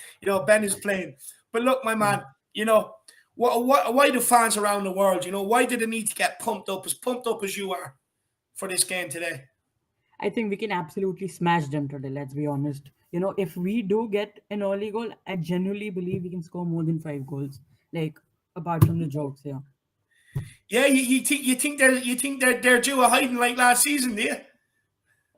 Ben is playing. But look, my man, you know, why do fans around the world, why do they need to get pumped up as you are for this game today? I think we can absolutely smash them today. Let's be honest. If we do get an early goal, I genuinely believe we can score more than 5 goals. Like apart from the jokes, yeah. Yeah, you think they're due a hiding like last season, do you?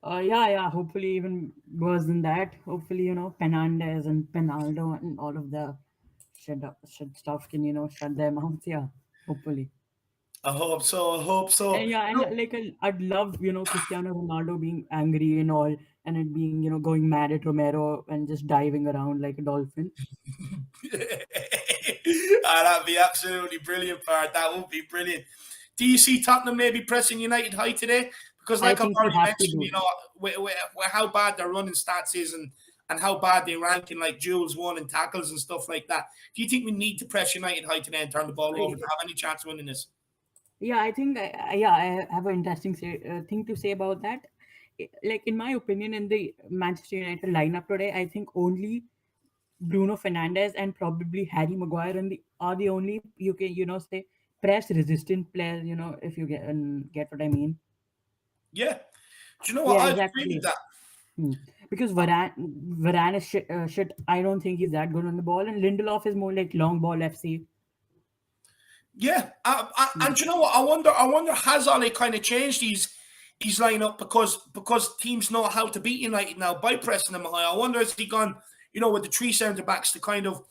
Yeah, yeah. Hopefully, even worse than that. Hopefully, Fernandez and Penaldo and all of the shit stuff can shut their mouths. Yeah, hopefully. I hope so. I hope so. And yeah, and Look, like I'd love Cristiano Ronaldo being angry and all, and it being going mad at Romero and just diving around like a dolphin. that'd be absolutely brilliant, Part. That would be brilliant. Do you see Tottenham maybe pressing United high today? Because, I like I've think we already have to mentioned, do. how bad their running stats is, and how bad they rank in like duels won and tackles and stuff like that. Do you think we need to press United high today and turn the ball over to have any chance of winning this? Yeah, I think I have an interesting thing to say about that. Like in my opinion, in the Manchester United lineup today, I think only Bruno Fernandes and probably Harry Maguire are the only you can say press resistant players. If you get what I mean. Yeah. Do you know what? Yeah, I'd agree with exactly. that. Hmm. Because Varane is shit, shit. I don't think he's that good on the ball, and Lindelof is more like long ball FC. Yeah, Hmm. and do you know what? I wonder has Ole kind of changed his lineup because teams know how to beat United now by pressing them high. I wonder has he gone, with the three centre backs to kind of,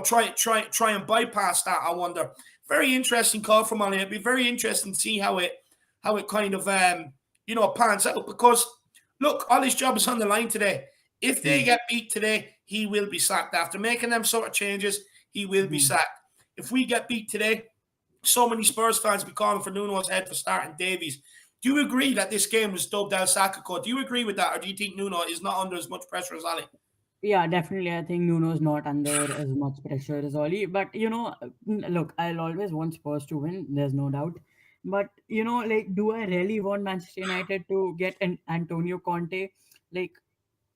try and bypass that. I wonder. Very interesting call from Ole. It'd be very interesting to see how it kind of pans out because look, Ole's job is on the line today. If they Hmm. get beat today, he will be sacked. After making them sort of changes, he will be Hmm. sacked. If we get beat today, so many Spurs fans be calling for Nuno's head for starting Davies. Do you agree that this game was dubbed El Sacco? Do you agree with that, or do you think Nuno is not under as much pressure as Ali? Yeah, definitely. I think Nuno's not under as much pressure as Oli. But look, I'll always want Spurs to win. There's no doubt. But like, do I really want Manchester United to get an Antonio Conte? Like,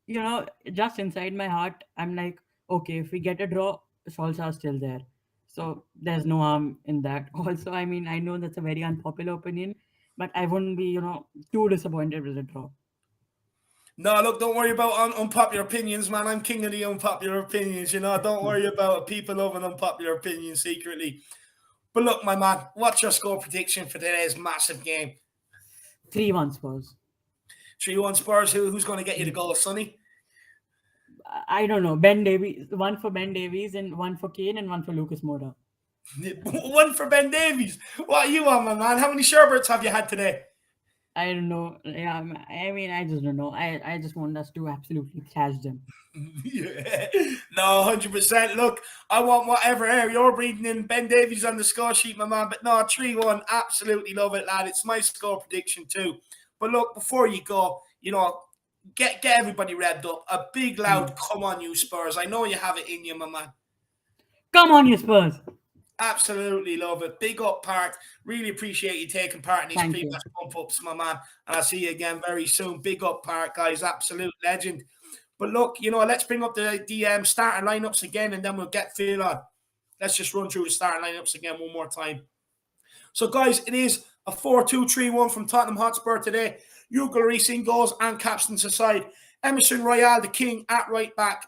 just inside my heart, I'm like, okay, if we get a draw, Solskjaer's still there. So there's no harm in that. Also, I mean, I know that's a very unpopular opinion, but I wouldn't be, too disappointed with a draw. No, look, don't worry about unpopular opinions, man. I'm king of the unpopular opinions, Don't worry about it. People love an unpopular opinion secretly. But look, my man, what's your score prediction for today's massive game? 3-1 Spurs. 3-1 Spurs. Who's going to get you the goal, Sonny? I don't know. Ben Davies, one for Ben Davies, and one for Kane, and one for Lucas Moura. One for Ben Davies. What are you on, my man? How many sherbets have you had today? I don't know. Yeah, I mean, I just don't know. I just want us to absolutely trash them. Yeah. No, 100%. Look, I want whatever air you're breathing in. Ben Davies on the score sheet, my man. But no, 3-1. Absolutely love it, lad. It's my score prediction too. But look, before you go, get everybody revved up. A big, loud, come on, you Spurs. I know you have it in you, my man. Come on, you Spurs. Absolutely love it. Big up, Park. Really appreciate you taking part in these Thank you. pre-match pump-ups, my man. And I'll see you again very soon. Big up, Park, guys. Absolute legend. But look, let's bring up the starting lineups again, and then we'll get Phil on. Let's just run through the starting lineups again one more time. So, guys, it is a 4-2-3-1 from Tottenham Hotspur today. Hugo Lloris in goals and captains aside. Emerson Royale, the king, at right back.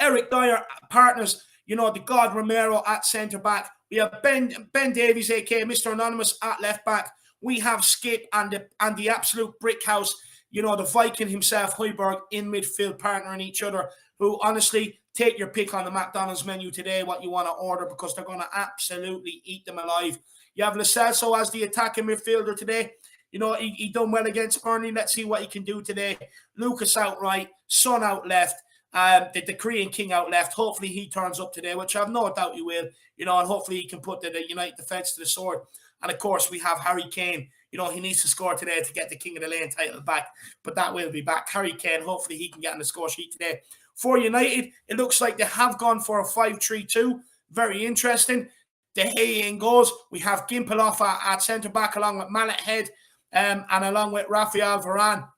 Eric Dyer, partners, the God Romero at centre back. We have Ben Davies, aka Mr. Anonymous, at left back. We have Skip and the absolute brick house, the Viking himself, Højbjerg, in midfield, partnering each other, who honestly, take your pick on the McDonald's menu today, what you want to order, because they're going to absolutely eat them alive. You have Lo Celso as the attacking midfielder today. He done well against Burnley. Let's see what he can do today. Lucas out right, Son out left. The Korean King out left. Hopefully he turns up today, which I have no doubt he will, and hopefully he can put the United defence to the sword. And of course, we have Harry Kane. He needs to score today to get the King of the Lane title back, but that will be back. Harry Kane, hopefully he can get on the score sheet today. For United, it looks like they have gone for a 5-3-2. Very interesting. De Gea in goals. We have Gimpel at centre back along with Mallet Head and along with Rafael Varane.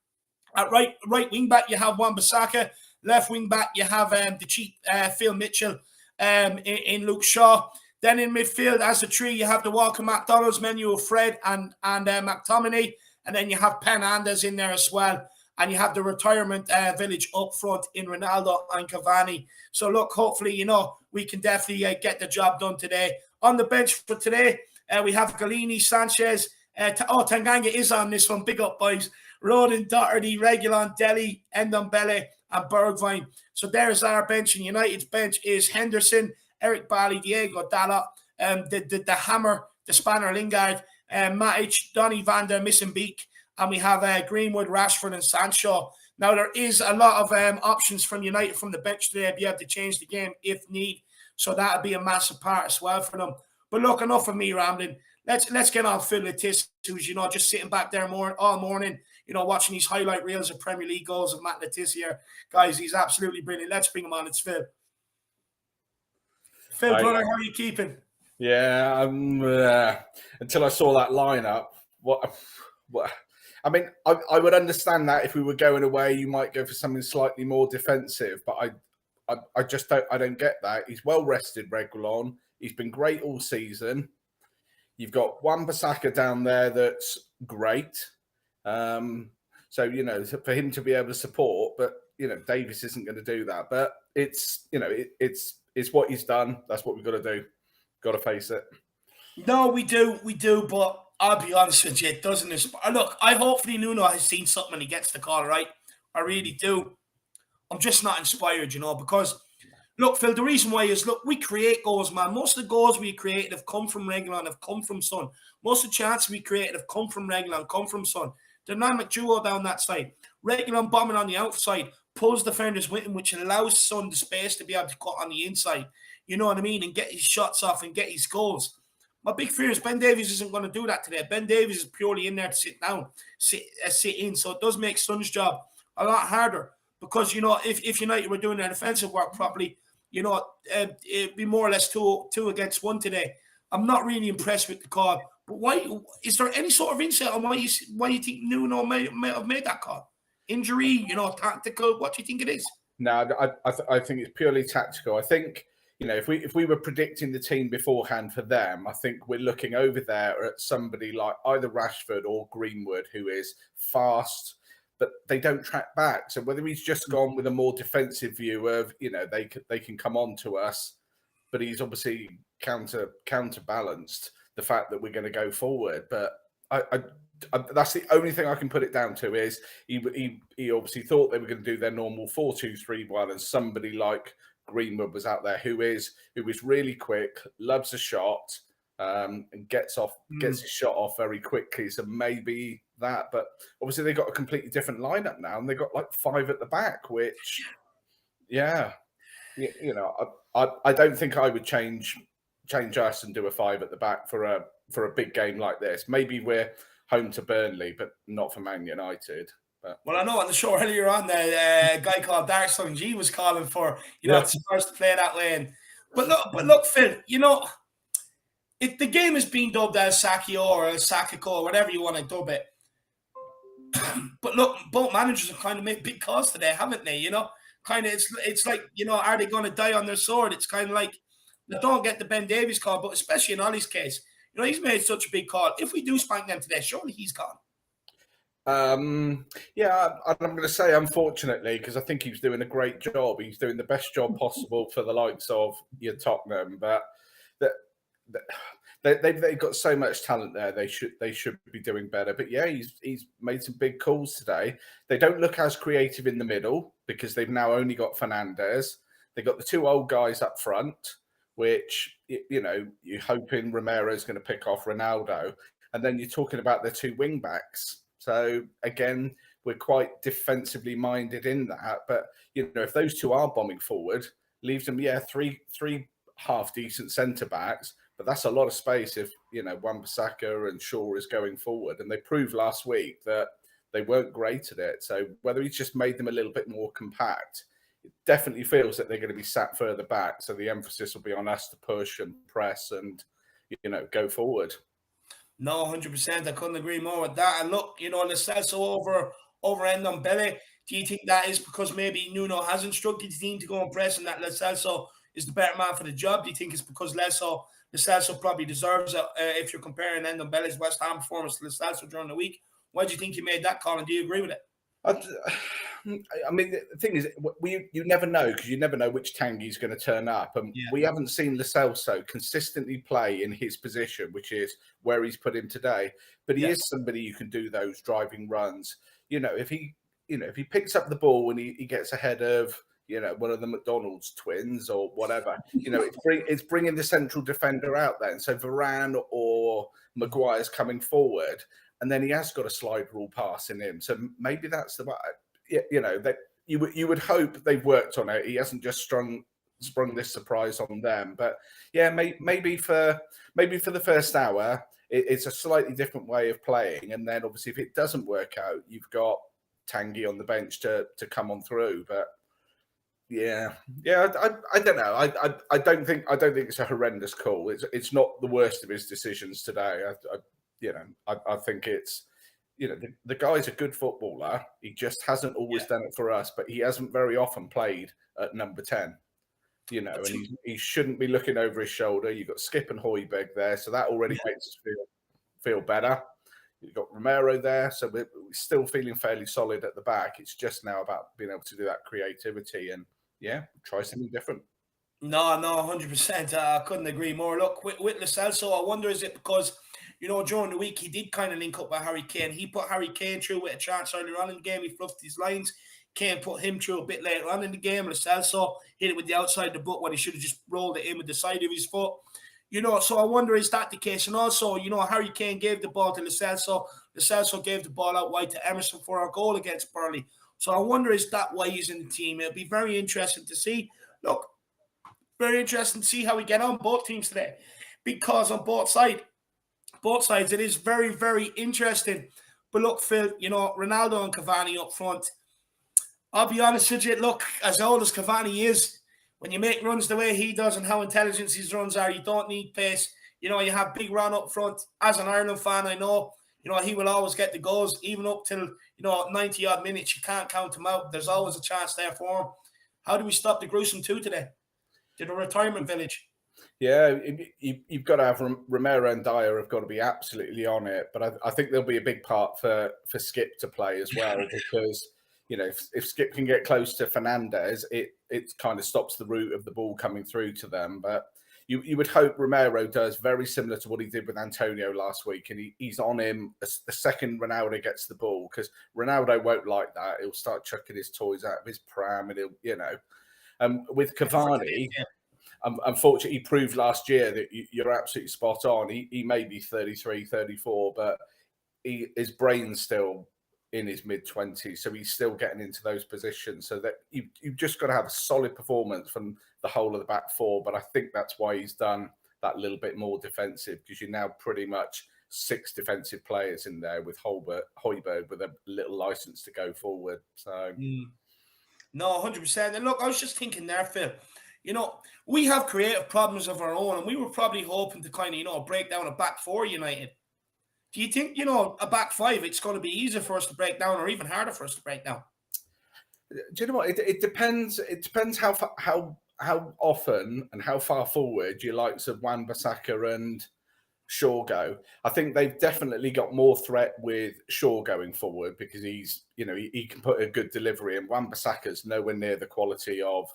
At right wing back, you have Wan-Bissaka. Left wing back, you have the cheap Phil Mitchell in Luke Shaw. Then in midfield, as a three, you have the Walker McDonald's menu of Fred and McTominay. And then you have Penandes in there as well. And you have the retirement village up front in Ronaldo and Cavani. So look, hopefully, we can definitely get the job done today. On the bench for today, we have Galini, Sanchez. Tanganga is on this one. Big up, boys. Rodin, Doherty, Reguilon, Dele, Ndombele, and Bergwijn. So there's our bench. And United's bench is Henderson, Eric Bailly, Diego Dalot, the Hammer, the Spanner, Lingard, Matic, Donny van der Missenbeek, and we have Greenwood, Rashford, and Sancho. Now, there is a lot of options from United from the bench today to be able to change the game if need. So that would be a massive part as well for them. But look, enough of me rambling. Let's get on Phil Lettice, who's, just sitting back there all morning, watching these highlight reels of Premier League goals of Matt Lettice here. Guys, he's absolutely brilliant. Let's bring him on. It's Phil. Phil, brother, how are you keeping? Yeah, until I saw that lineup, what? I mean, I would understand that if we were going away, you might go for something slightly more defensive, but I just don't get that. He's well rested, Reguilon. He's been great all season. You've got Wan-Bissaka down there that's great. So, for him to be able to support, but, Davis isn't going to do that. But it's what he's done. That's what we've got to do. Got to face it. No, we do. But I'll be honest with you, it doesn't inspire. Look, I hopefully Nuno has seen something when he gets the call, right? I really do. I'm just not inspired, because, look, Phil, the reason why is, look, we create goals, man. Most of the goals we created have come from Reguilon, have come from Son. Most of the chances we created have come from Reguilon, come from Son. Dynamic duo down that side. Reguilon bombing on the outside, pulls defenders with him, which allows Son the space to be able to cut on the inside. You know what I mean? And get his shots off and get his goals. My big fear is Ben Davies isn't going to do that today. Ben Davies is purely in there to sit down, sit in. So it does make Son's job a lot harder because, if United were doing their defensive work properly, it'd be more or less two against one today. I'm not really impressed with the call. But why is there any sort of insight on why you think Nuno may have made that call? injury, you know, tactical? What do you think it is? No, I think it's purely tactical. I think, you know, if we were predicting the team beforehand for them, I think we're looking over there at somebody like either Rashford or Greenwood, who is fast, but they don't track back. So whether he's just gone with a more defensive view of, you know, they can come on to us, but he's obviously counterbalanced the fact that we're going to go forward. But I that's the only thing I can put it down to is he obviously thought they were going to do their normal 4-2-3-1, and somebody like Greenwood was out there who is really quick, loves a shot, and gets his shot off very quickly. So maybe that, but obviously they got a completely different lineup now, and they got like 5 at the back, which, yeah, you know, I don't think I would change us and do a 5 at the back for a big game like this. Maybe we're home to Burnley, but not for Man United. But. Well, I know on the show earlier on there, a guy called Dark Sun G was calling for, you know, it's Spurs to play that way. But look, Phil, you know, the game is being dubbed as Sakio or as Sakiko, whatever you want to dub it. But look, both managers have kind of made big calls today, haven't they? You know, kind of it's like, you know, are they going to die on their sword? It's kind of like they don't get the Ben Davies call, but especially in Ollie's case, you know, he's made such a big call. If we do spank them today, surely he's gone. Yeah, I'm going to say unfortunately, because I think he's doing a great job. He's doing the best job possible for the likes of your Tottenham, but they've got so much talent there. They should be doing better. But yeah, he's made some big calls today. They don't look as creative in the middle because they've now only got Fernandes. They got the 2 old guys up front, which, you know, you're hoping Romero's going to pick off Ronaldo, and then you're talking about the 2 wing backs. So again, we're quite defensively minded in that. But you know, if those 2 are bombing forward, leaves them three half decent centre backs. But that's a lot of space if, you know, Wan-Bissaka and Shaw is going forward. And they proved last week that they weren't great at it. So whether he's just made them a little bit more compact, it definitely feels that they're going to be sat further back. So the emphasis will be on us to push and press and, you know, go forward. No, 100%. I couldn't agree more with that. And look, you know, Lo Celso over Ndombele. Do you think that is because maybe Nuno has instructed the team to go and press and that Lo Celso is the better man for the job? Do you think it's because Lo Celso probably deserves it if you're comparing Ndombele's West Ham performance to Lo Celso during the week? Why do you think you made that call, and do you agree with it? I mean, the thing is, you never know, because you never know which Tanguy's going to turn up. And we haven't seen Lo Celso consistently play in his position, which is where he's put him today. But he is somebody you can do those driving runs. You know, if he picks up the ball and he gets ahead of, you know, one of the McDonald's twins or whatever, you know, it's bringing the central defender out there. And so Varane or Maguire's coming forward, and then he has got a slide rule pass in him. So maybe that's the, you know, that you would hope they've worked on it. He hasn't just sprung this surprise on them. But yeah, maybe for the first hour, it's a slightly different way of playing. And then obviously if it doesn't work out, you've got Tanguy on the bench to come on through. But yeah, I don't know. I don't think it's a horrendous call. It's not the worst of his decisions today. I think it's, you know, the guy's a good footballer. He just hasn't always done it for us, but he hasn't very often played at number 10. You know, and he shouldn't be looking over his shoulder. You've got Skip and Højbjerg there, so that already makes us feel better. You've got Romero there, so we're still feeling fairly solid at the back. It's just now about being able to do that creativity and, try something different. No, 100%. I couldn't agree more. Look, with Lo Celso, I wonder, is it because, you know, during the week he did kind of link up with Harry Kane. He put Harry Kane through with a chance earlier on in the game. He fluffed his lines. Kane put him through a bit later on in the game. Lo Celso hit it with the outside of the boot when he should have just rolled it in with the side of his foot. You know, so I wonder, is that the case? And also, you know, Harry Kane gave the ball to Lo Celso. Lo Celso gave the ball out wide to Emerson for our goal against Burnley. So I wonder, is that why he's in the team? It'll be very interesting to see. Look, very interesting to see how we get on both teams today. Because on both sides, it is very, very interesting. But look, Phil, you know, Ronaldo and Cavani up front. I'll be honest with you, look, as old as Cavani is, when you make runs the way he does and how intelligent his runs are, you don't need pace. You know, you have Big Ron up front. As an Ireland fan, I know, You know, he will always get the goals, even up till, 90 odd minutes. You can't count him out. There's always a chance there for him. How do we stop the gruesome two today? To the retirement village. Yeah, you've got to have Romero and Dyer have got to be absolutely on it. But I think there'll be a big part for Skip to play as well, because if Skip can get close to Fernandez, it kind of stops the route of the ball coming through to them. But you would hope Romero does very similar to what he did with Antonio last week, and he's on him the second Ronaldo gets the ball, because Ronaldo won't like that. He'll start chucking his toys out of his pram, and he'll, with Cavani. Unfortunately, he proved last year that you're absolutely spot on. He may be 33, 34, but his brain's still in his mid-20s, so he's still getting into those positions. So that you've just got to have a solid performance from the whole of the back four. But I think that's why he's done that little bit more defensive, because you're now pretty much 6 defensive players in there with Højbjerg with a little license to go forward. So No, 100%. And look, I was just thinking there, Phil. We have creative problems of our own, and we were probably hoping to kind of, break down a back four United. Do you think, a back five, it's going to be easier for us to break down, or even harder for us to break down? Do you know what? It depends. It depends how often and how far forward your likes of Wan-Bissaka and Shaw go. I think they've definitely got more threat with Shaw going forward, because he's, he can put a good delivery, and Wan-Bissaka's nowhere near the quality of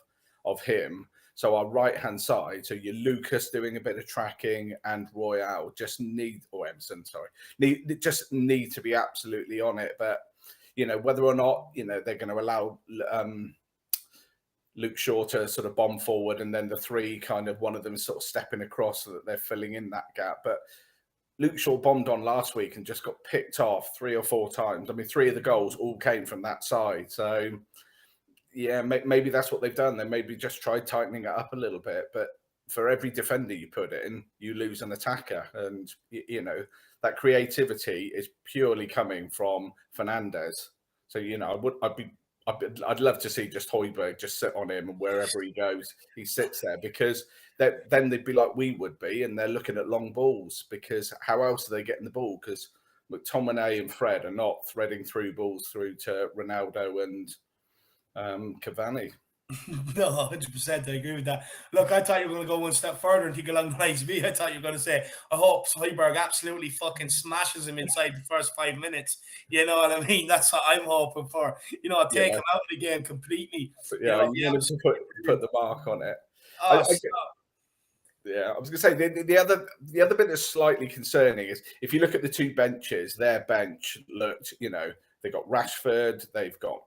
him. So our right-hand side, so your Lucas doing a bit of tracking, and Royale just Emerson, just need to be absolutely on it. But, whether or not, they're going to allow Luke Shaw to sort of bomb forward, and then the three kind of one of them sort of stepping across so that they're filling in that gap. But Luke Shaw bombed on last week and just got picked off 3 or 4 times. I mean, 3 of the goals all came from that side. So, yeah, maybe that's what they've done. They maybe just tried tightening it up a little bit. But for every defender you put in, you lose an attacker. And, that creativity is purely coming from Fernandez. So, I'd love to see just Højbjerg just sit on him, and wherever he goes, he sits there, because then they'd be like we would be, and they're looking at long balls, because how else are they getting the ball? Because McTominay and Fred are not threading through balls through to Ronaldo and Cavani. No, 100%. I agree with that. Look, I thought you were going to go one step further and think along the lines of me. I thought you were going to say, I hope Højbjerg absolutely fucking smashes him inside the first 5 minutes. You know what I mean? That's what I'm hoping for. Take him out of the game completely. But yeah, you want to put the mark on it. Oh, yeah, I was going to say the other bit that's slightly concerning is if you look at the 2 benches, their bench looked, they got Rashford, they've got,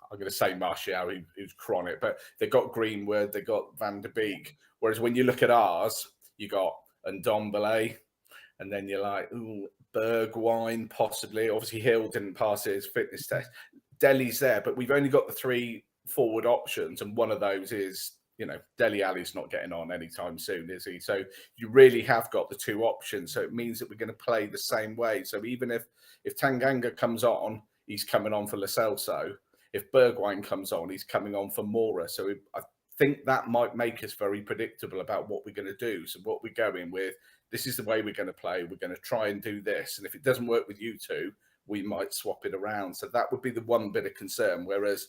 I'm going to say Martial, who's chronic, but they've got Greenwood, they've got Van der Beek. Whereas when you look at ours, you got Ndombele, and then you're like, ooh, Bergwijn, possibly. Obviously, Hill didn't pass his fitness test. Dele's there, but we've only got the 3 forward options, and one of those is, Dele Alli's not getting on anytime soon, is he? So you really have got the 2 options. So it means that we're going to play the same way. So even if Tanganga comes on, he's coming on for Lo Celso. If Bergwijn comes on, he's coming on for Mora. So I think that might make us very predictable about what we're going to do. So what we're going with, this is the way we're going to play. We're going to try and do this. And if it doesn't work with you 2, we might swap it around. So that would be the one bit of concern. Whereas,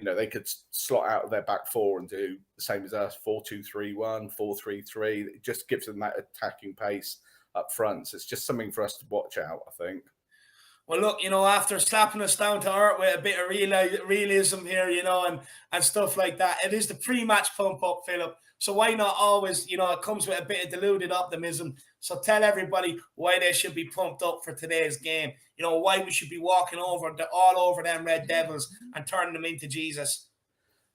they could slot out of their back 4 and do the same as us, 4-2-3-1, 4-3-3. It just gives them that attacking pace up front. So it's just something for us to watch out, I think. Well, look, after slapping us down to earth with a bit of realism here, and stuff like that, it is the pre-match pump up, Philip. So why not always, it comes with a bit of diluted optimism. So tell everybody why they should be pumped up for today's game. Why we should be walking all over them Red Devils and turning them into Jesus.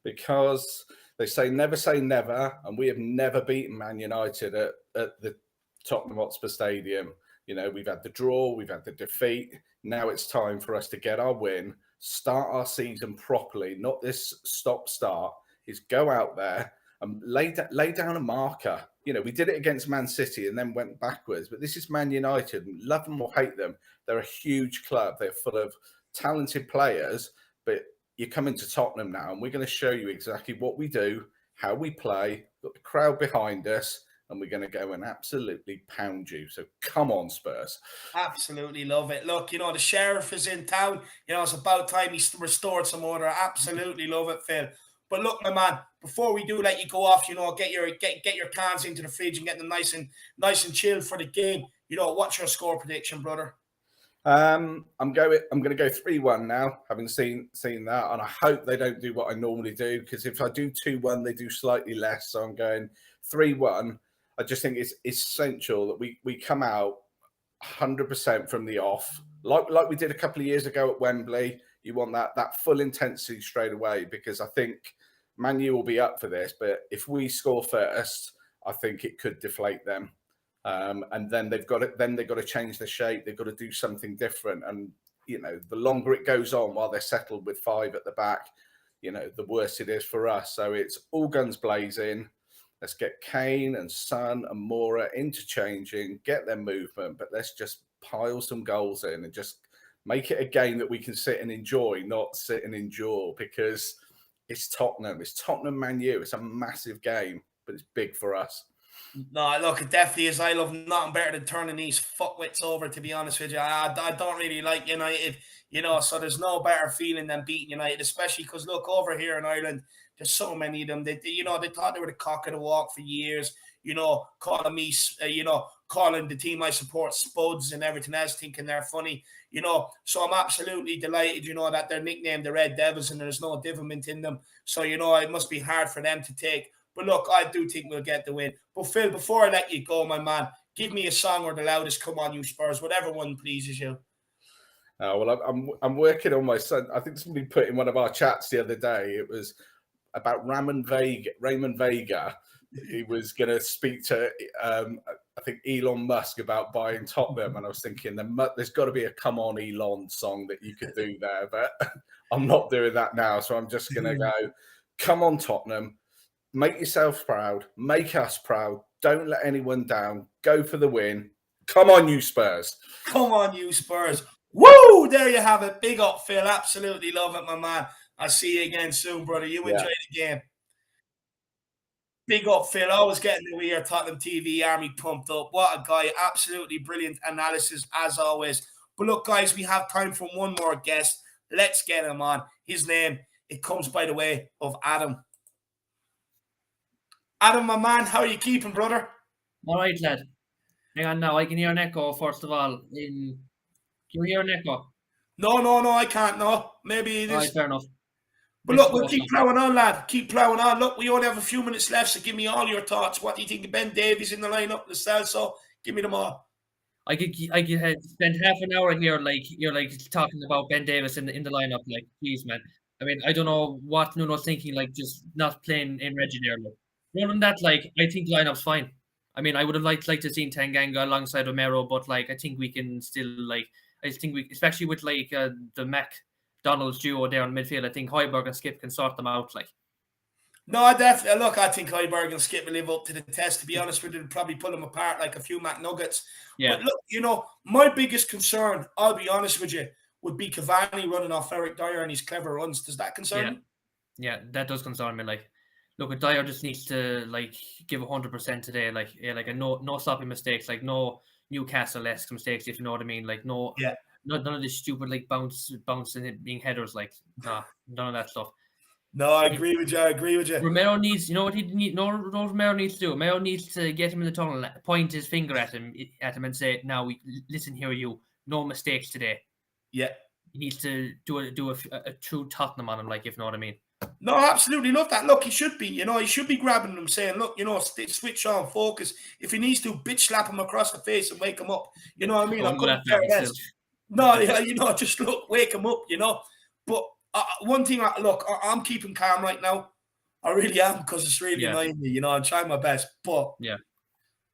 Because they say never, and we have never beaten Man United at the Tottenham Hotspur Stadium. We've had the draw, we've had the defeat. Now it's time for us to get our win, start our season properly, not this stop-start. Is go out there and lay down a marker. We did it against Man City and then went backwards. But this is Man United. Love them or hate them, they're a huge club. They're full of talented players. But you're coming to Tottenham now, and we're going to show you exactly what we do, how we play, got the crowd behind us, and we're going to go and absolutely pound you. So come on, Spurs. Absolutely love it. Look, the sheriff is in town. It's about time he restored some order. Absolutely love it, Phil. But look, my man, before we do let you go off, get your cans into the fridge and get them nice and chilled for the game. What's your score prediction, brother? I'm going to go 3-1 now, having seen that, and I hope they don't do what I normally do, because if I do 2-1, they do slightly less. So I'm going 3-1. I just think it's essential that we come out 100% from the off, like we did a couple of years ago at Wembley. You want that full intensity straight away, because I think Man U will be up for this. But if we score first, I think it could deflate them. And then they've got to change the shape. They've got to do something different. And the longer it goes on while they're settled with 5 at the back, the worse it is for us. So it's all guns blazing. Let's get Kane and Son and Mora interchanging, get their movement, but let's just pile some goals in and just make it a game that we can sit and enjoy, not sit and endure, because it's Tottenham. It's Tottenham Man U. It's a massive game, but it's big for us. No, look, it definitely is. I love nothing better than turning these fuckwits over, to be honest with you. I don't really like United, so there's no better feeling than beating United, especially because, look, over here in Ireland, there's so many of them. They thought they were the cock of the walk for years, calling me, calling the team I support spuds and everything else, thinking they're funny, So I'm absolutely delighted, that they're nicknamed the Red Devils and there's no divilment in them. So, it must be hard for them to take. But look, I do think we'll get the win. But Phil, before I let you go, my man, give me a song or the loudest "Come On You Spurs," whatever one pleases you. Well, I'm working on my son. I think somebody put in one of our chats the other day. It was about Raymond Vega. He was going to speak to, I think, Elon Musk about buying Tottenham, and I was thinking there's got to be a "Come On Elon" song that you could do there, but I'm not doing that now. So I'm just going to go, "Come on, Tottenham. Make yourself proud. Make us proud. Don't let anyone down. Go for the win. Come on, you Spurs." Come on, you Spurs. Woo! There you have it. Big up, Phil. Absolutely love it, my man. I'll see you again soon, brother. You enjoy the game. Big up, Phil. Always getting the We Are Tottenham TV army pumped up. What a guy. Absolutely brilliant analysis, as always. But look, guys, we have time for one more guest. Let's get him on. His name, it comes by the way of Adam. Adam, my man, how are you keeping, brother? All right, lad. Hang on now. I can hear an echo, first of all. Can you hear an echo? No, I can't. No, maybe it is. All right, fair enough. But look, we'll keep plowing on, lad. Keep plowing on. Look, we only have a few minutes left, so give me all your thoughts. What do you think of Ben Davies in the lineup, the Celso? Give me them all. I could spend half an hour here, like you're like talking about Ben Davies in the lineup. Like, geez, man. I mean, I don't know what Nuno's thinking, like just not playing in Reggie there. Like. More than that, like I think lineup's fine. I mean, I would have liked to see Tanganga alongside Romero, but like I think we can still I think we, especially with like the McDonald's duo there in midfield. I think Højbjerg and Skip can sort them out. Like, no, I definitely look. I think Højbjerg and Skip will live up to the test. To be honest with you, probably pull them apart like a few McNuggets. yeah. But look, my biggest concern, I'll be honest with you, would be Cavani running off Eric Dyer and his clever runs. Does that concern you? Yeah, that does concern me. Like, look, Dyer just needs to like give 100% today. Like, no sloppy mistakes. Like, no Newcastle-esque mistakes, if you know what I mean. Like, none of this stupid like bouncing it being headers. Like, nah, none of that stuff. No, I agree with you. Romero needs, you know what he need? No, Romero needs to do. Romero needs to get him in the tunnel, point his finger at him, and say, "Now, listen here, you. No mistakes today." Yeah, he needs to do a true Tottenham on him, like, if you know what I mean. No, absolutely love that. Look, he should be, he should be grabbing them, saying, "Look, switch on, focus." If he needs to, bitch slap him across the face and wake him up. You know what I mean? I couldn't care less. No, yeah, just look, wake him up. But one thing, I'm keeping calm right now. I really am, because it's really annoying me. I'm trying my best, but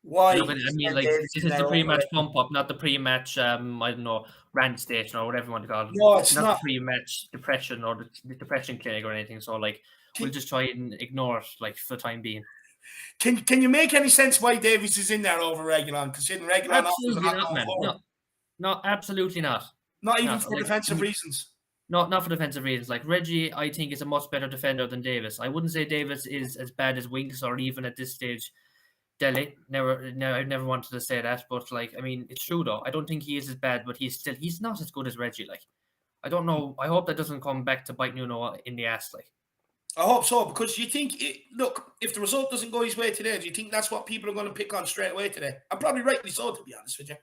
why? No, but I mean, like, this is the pre-match pump up, not the pre-match. I don't know, rant station or whatever you want to call it. No, it's not the pre-match depression or the depression clinic or anything. So, like, we'll just try and ignore it, like, for the time being. Can you make any sense why Davies is in there over Reguilon? Considering Reguilon, absolutely not, man. No, absolutely not. Not even for defensive reasons. Not for defensive reasons. Like, Reggie, I think, is a much better defender than Davis. I wouldn't say Davis is as bad as Winks or even at this stage Delhi. I never wanted to say that, but like, I mean, it's true though. I don't think he is as bad, but he's not as good as Reggie. Like, I don't know. I hope that doesn't come back to bite Nuno in the ass. Like, I hope so, because you think, look, if the result doesn't go his way today, do you think that's what people are going to pick on straight away today? And probably rightly so, to be honest with you.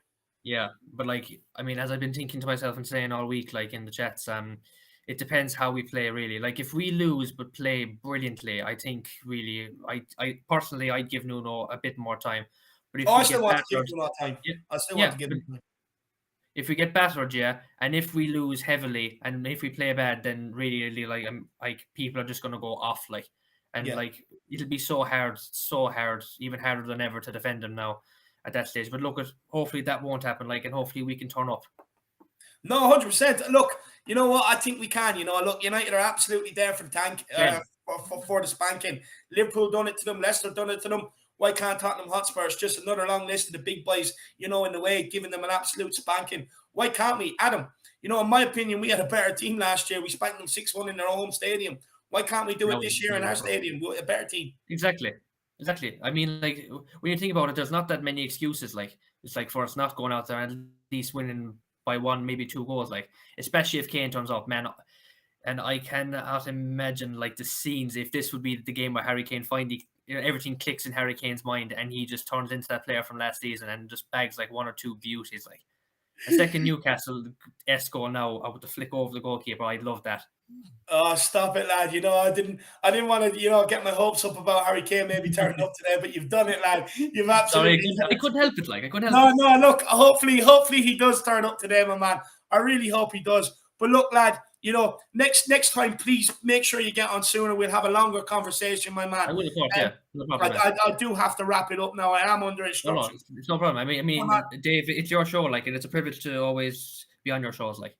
yeah, but like, I mean, as I've been thinking to myself and saying all week, like in the chats, it depends how we play really. Like, if we lose but play brilliantly, I think really, I personally, I'd give Nuno a bit more time. But if Oh, I we still get want to give battered, him more time. yeah, I still yeah, want to give but him time. if we get battered, yeah, and if we lose heavily, and if we play bad, then really, like people are just gonna go off, like, and Yeah. like it'll be so hard, even harder than ever to defend them now at that stage. But look, hopefully that won't happen, like, and hopefully we can turn up. No, 100%. Look, you know what? I think we can. You know, look, United are absolutely there for the tank, Yeah. for the spanking. Liverpool done it to them. Leicester done it to them. Why can't Tottenham Hotspurs? Just another long list of the big boys, you know, in the way, giving them an absolute spanking. Why can't we? Adam, you know, in my opinion, we had a better team last year. We spanked them 6-1 in their home stadium. Why can't we do it this year in our stadium with a better team? Exactly. I mean, like, when you think about it, there's not that many excuses. Like, it's like for us not going out there and at least winning by 1, maybe 2 goals. Like, especially if Kane turns up, man. And I cannot imagine like the scenes if this would be the game where Harry Kane finally, you know, everything clicks in Harry Kane's mind and he just turns into that player from last season and just bags like 1 or 2 beauties. Like a second Newcastle-esque goal now with the flick over the goalkeeper. I'd love that. Oh, stop it, lad. You know, I didn't want to, you know, get my hopes up about Harry Kane maybe turning up today, but you've done it, lad. You've absolutely Sorry, I couldn't help it. Like, I couldn't help it. No, look, hopefully he does turn up today, my man. I really hope he does. But look, lad, you know, next time, please make sure you get on sooner. We'll have a longer conversation, my man. I will, of course, yeah. No problem, man. I do have to wrap it up now. I am under No, instructions. it's no problem. I mean, Dave, it's your show, like, and it's a privilege to always be on your shows, like.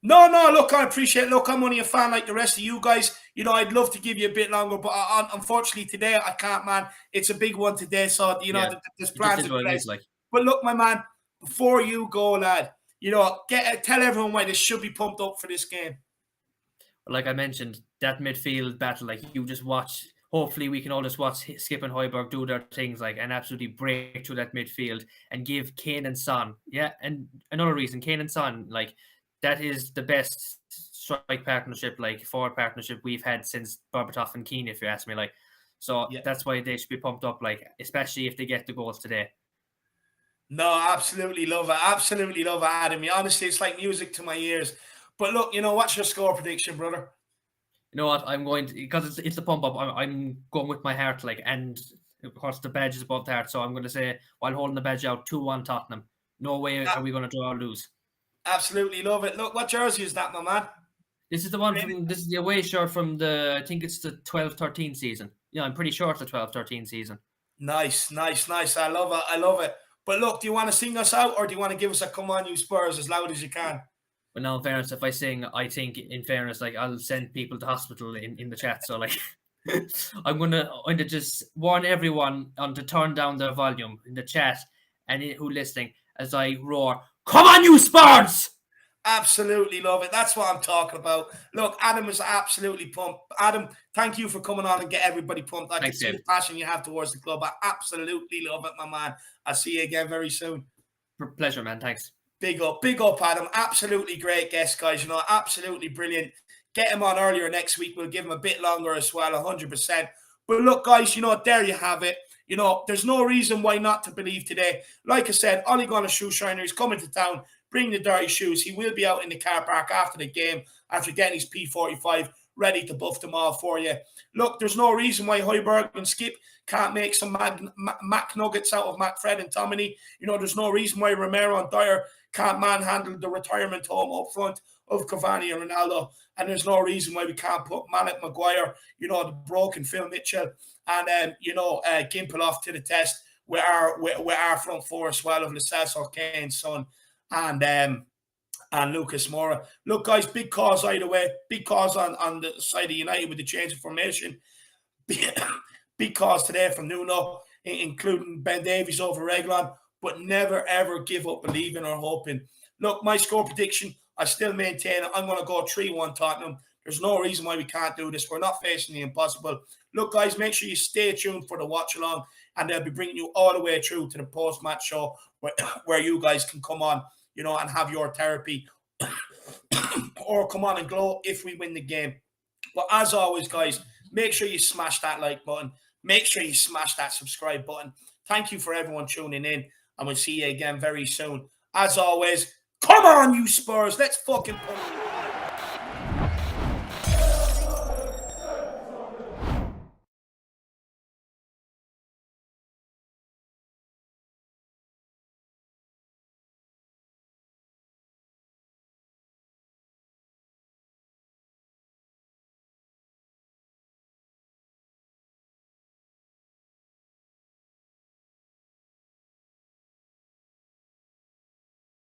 No, look, I appreciate it. Look, I'm only a fan like the rest of you guys. You know, I'd love to give you a bit longer, but unfortunately today I can't, man. It's a big one today, so, you know, there's plans in place. Like. But look, my man, before you go, lad, you know, tell everyone why they should be pumped up for this game. Like I mentioned, that midfield battle, like, you just watch. Hopefully, we can all just watch Skip and Højbjerg do their things, like, and absolutely break through that midfield and give Kane and Son. Yeah, and another reason, Kane and Son, like, that is the best strike partnership, like forward partnership we've had since Berbatov and Keane, if you ask me. Like, so that's why they should be pumped up, like, especially if they get the goals today. No, absolutely love it. Absolutely love it, Adam. Honestly, it's like music to my ears. But look, you know, what's your score prediction, brother? You know what? I'm going to, because it's the pump up. I'm going with my heart, like, and of course the badge is above the heart. So I'm going to say, while holding the badge out, 2-1 Tottenham. No way are we going to draw or lose. Absolutely love it. Look, what jersey is that, my man? This is the one this is the away shirt from I think it's the 12-13 season. Yeah, I'm pretty sure it's the 12-13 season. Nice. I love it. But look, do you want to sing us out, or do you want to give us a "Come On You Spurs" as loud as you can? But now, in fairness, if I sing, I think, in fairness, like, I'll send people to hospital in the chat. So, like, I'm gonna just warn everyone on to turn down their volume in the chat and who listening as I roar, "Come on, you Spurs!" Absolutely love it. That's what I'm talking about. Look, Adam is absolutely pumped. Adam, thank you for coming on and get everybody pumped. I can see the passion you have towards the club. I absolutely love it, my man. I'll see you again very soon. Pleasure, man. Thanks. Big up, Adam. Absolutely great guest, guys. You know, absolutely brilliant. Get him on earlier next week. We'll give him a bit longer as well, 100%. But look, guys, you know, there you have it. You know, there's no reason why not to believe today. Like I said, Ole Gunnar Shoeshiner is coming to town. Bring the dirty shoes. He will be out in the car park after the game, after getting his P45, ready to buff them all for you. Look, there's no reason why Højbjerg and Skip can't make some Mac nuggets out of McFred and Tomini. You know, there's no reason why Romero and Dyer can't manhandle the retirement home up front of Cavani and Ronaldo. And there's no reason why we can't put Malik Maguire, you know, the broken Phil Mitchell, and, you know, Gimpel to the test with our front four as well of Lascelles or Kane's son. And Lucas Moura. Look, guys, big cause either way. Big cause on the side of United with the change of formation. Big cause today from Nuno, including Ben Davies over Reguilon. But never, ever give up believing or hoping. Look, my score prediction, I still maintain I'm going to go 3-1 Tottenham. There's no reason why we can't do this. We're not facing the impossible. Look, guys, make sure you stay tuned for the watch along, and they'll be bringing you all the way through to the post-match show where you guys can come on, you know, and have your therapy or come on and glow if we win the game. But as always, guys, make sure you smash that like button. Make sure you smash that subscribe button. Thank you for everyone tuning in, and we'll see you again very soon. As always, come on, you Spurs. Let's fucking put it.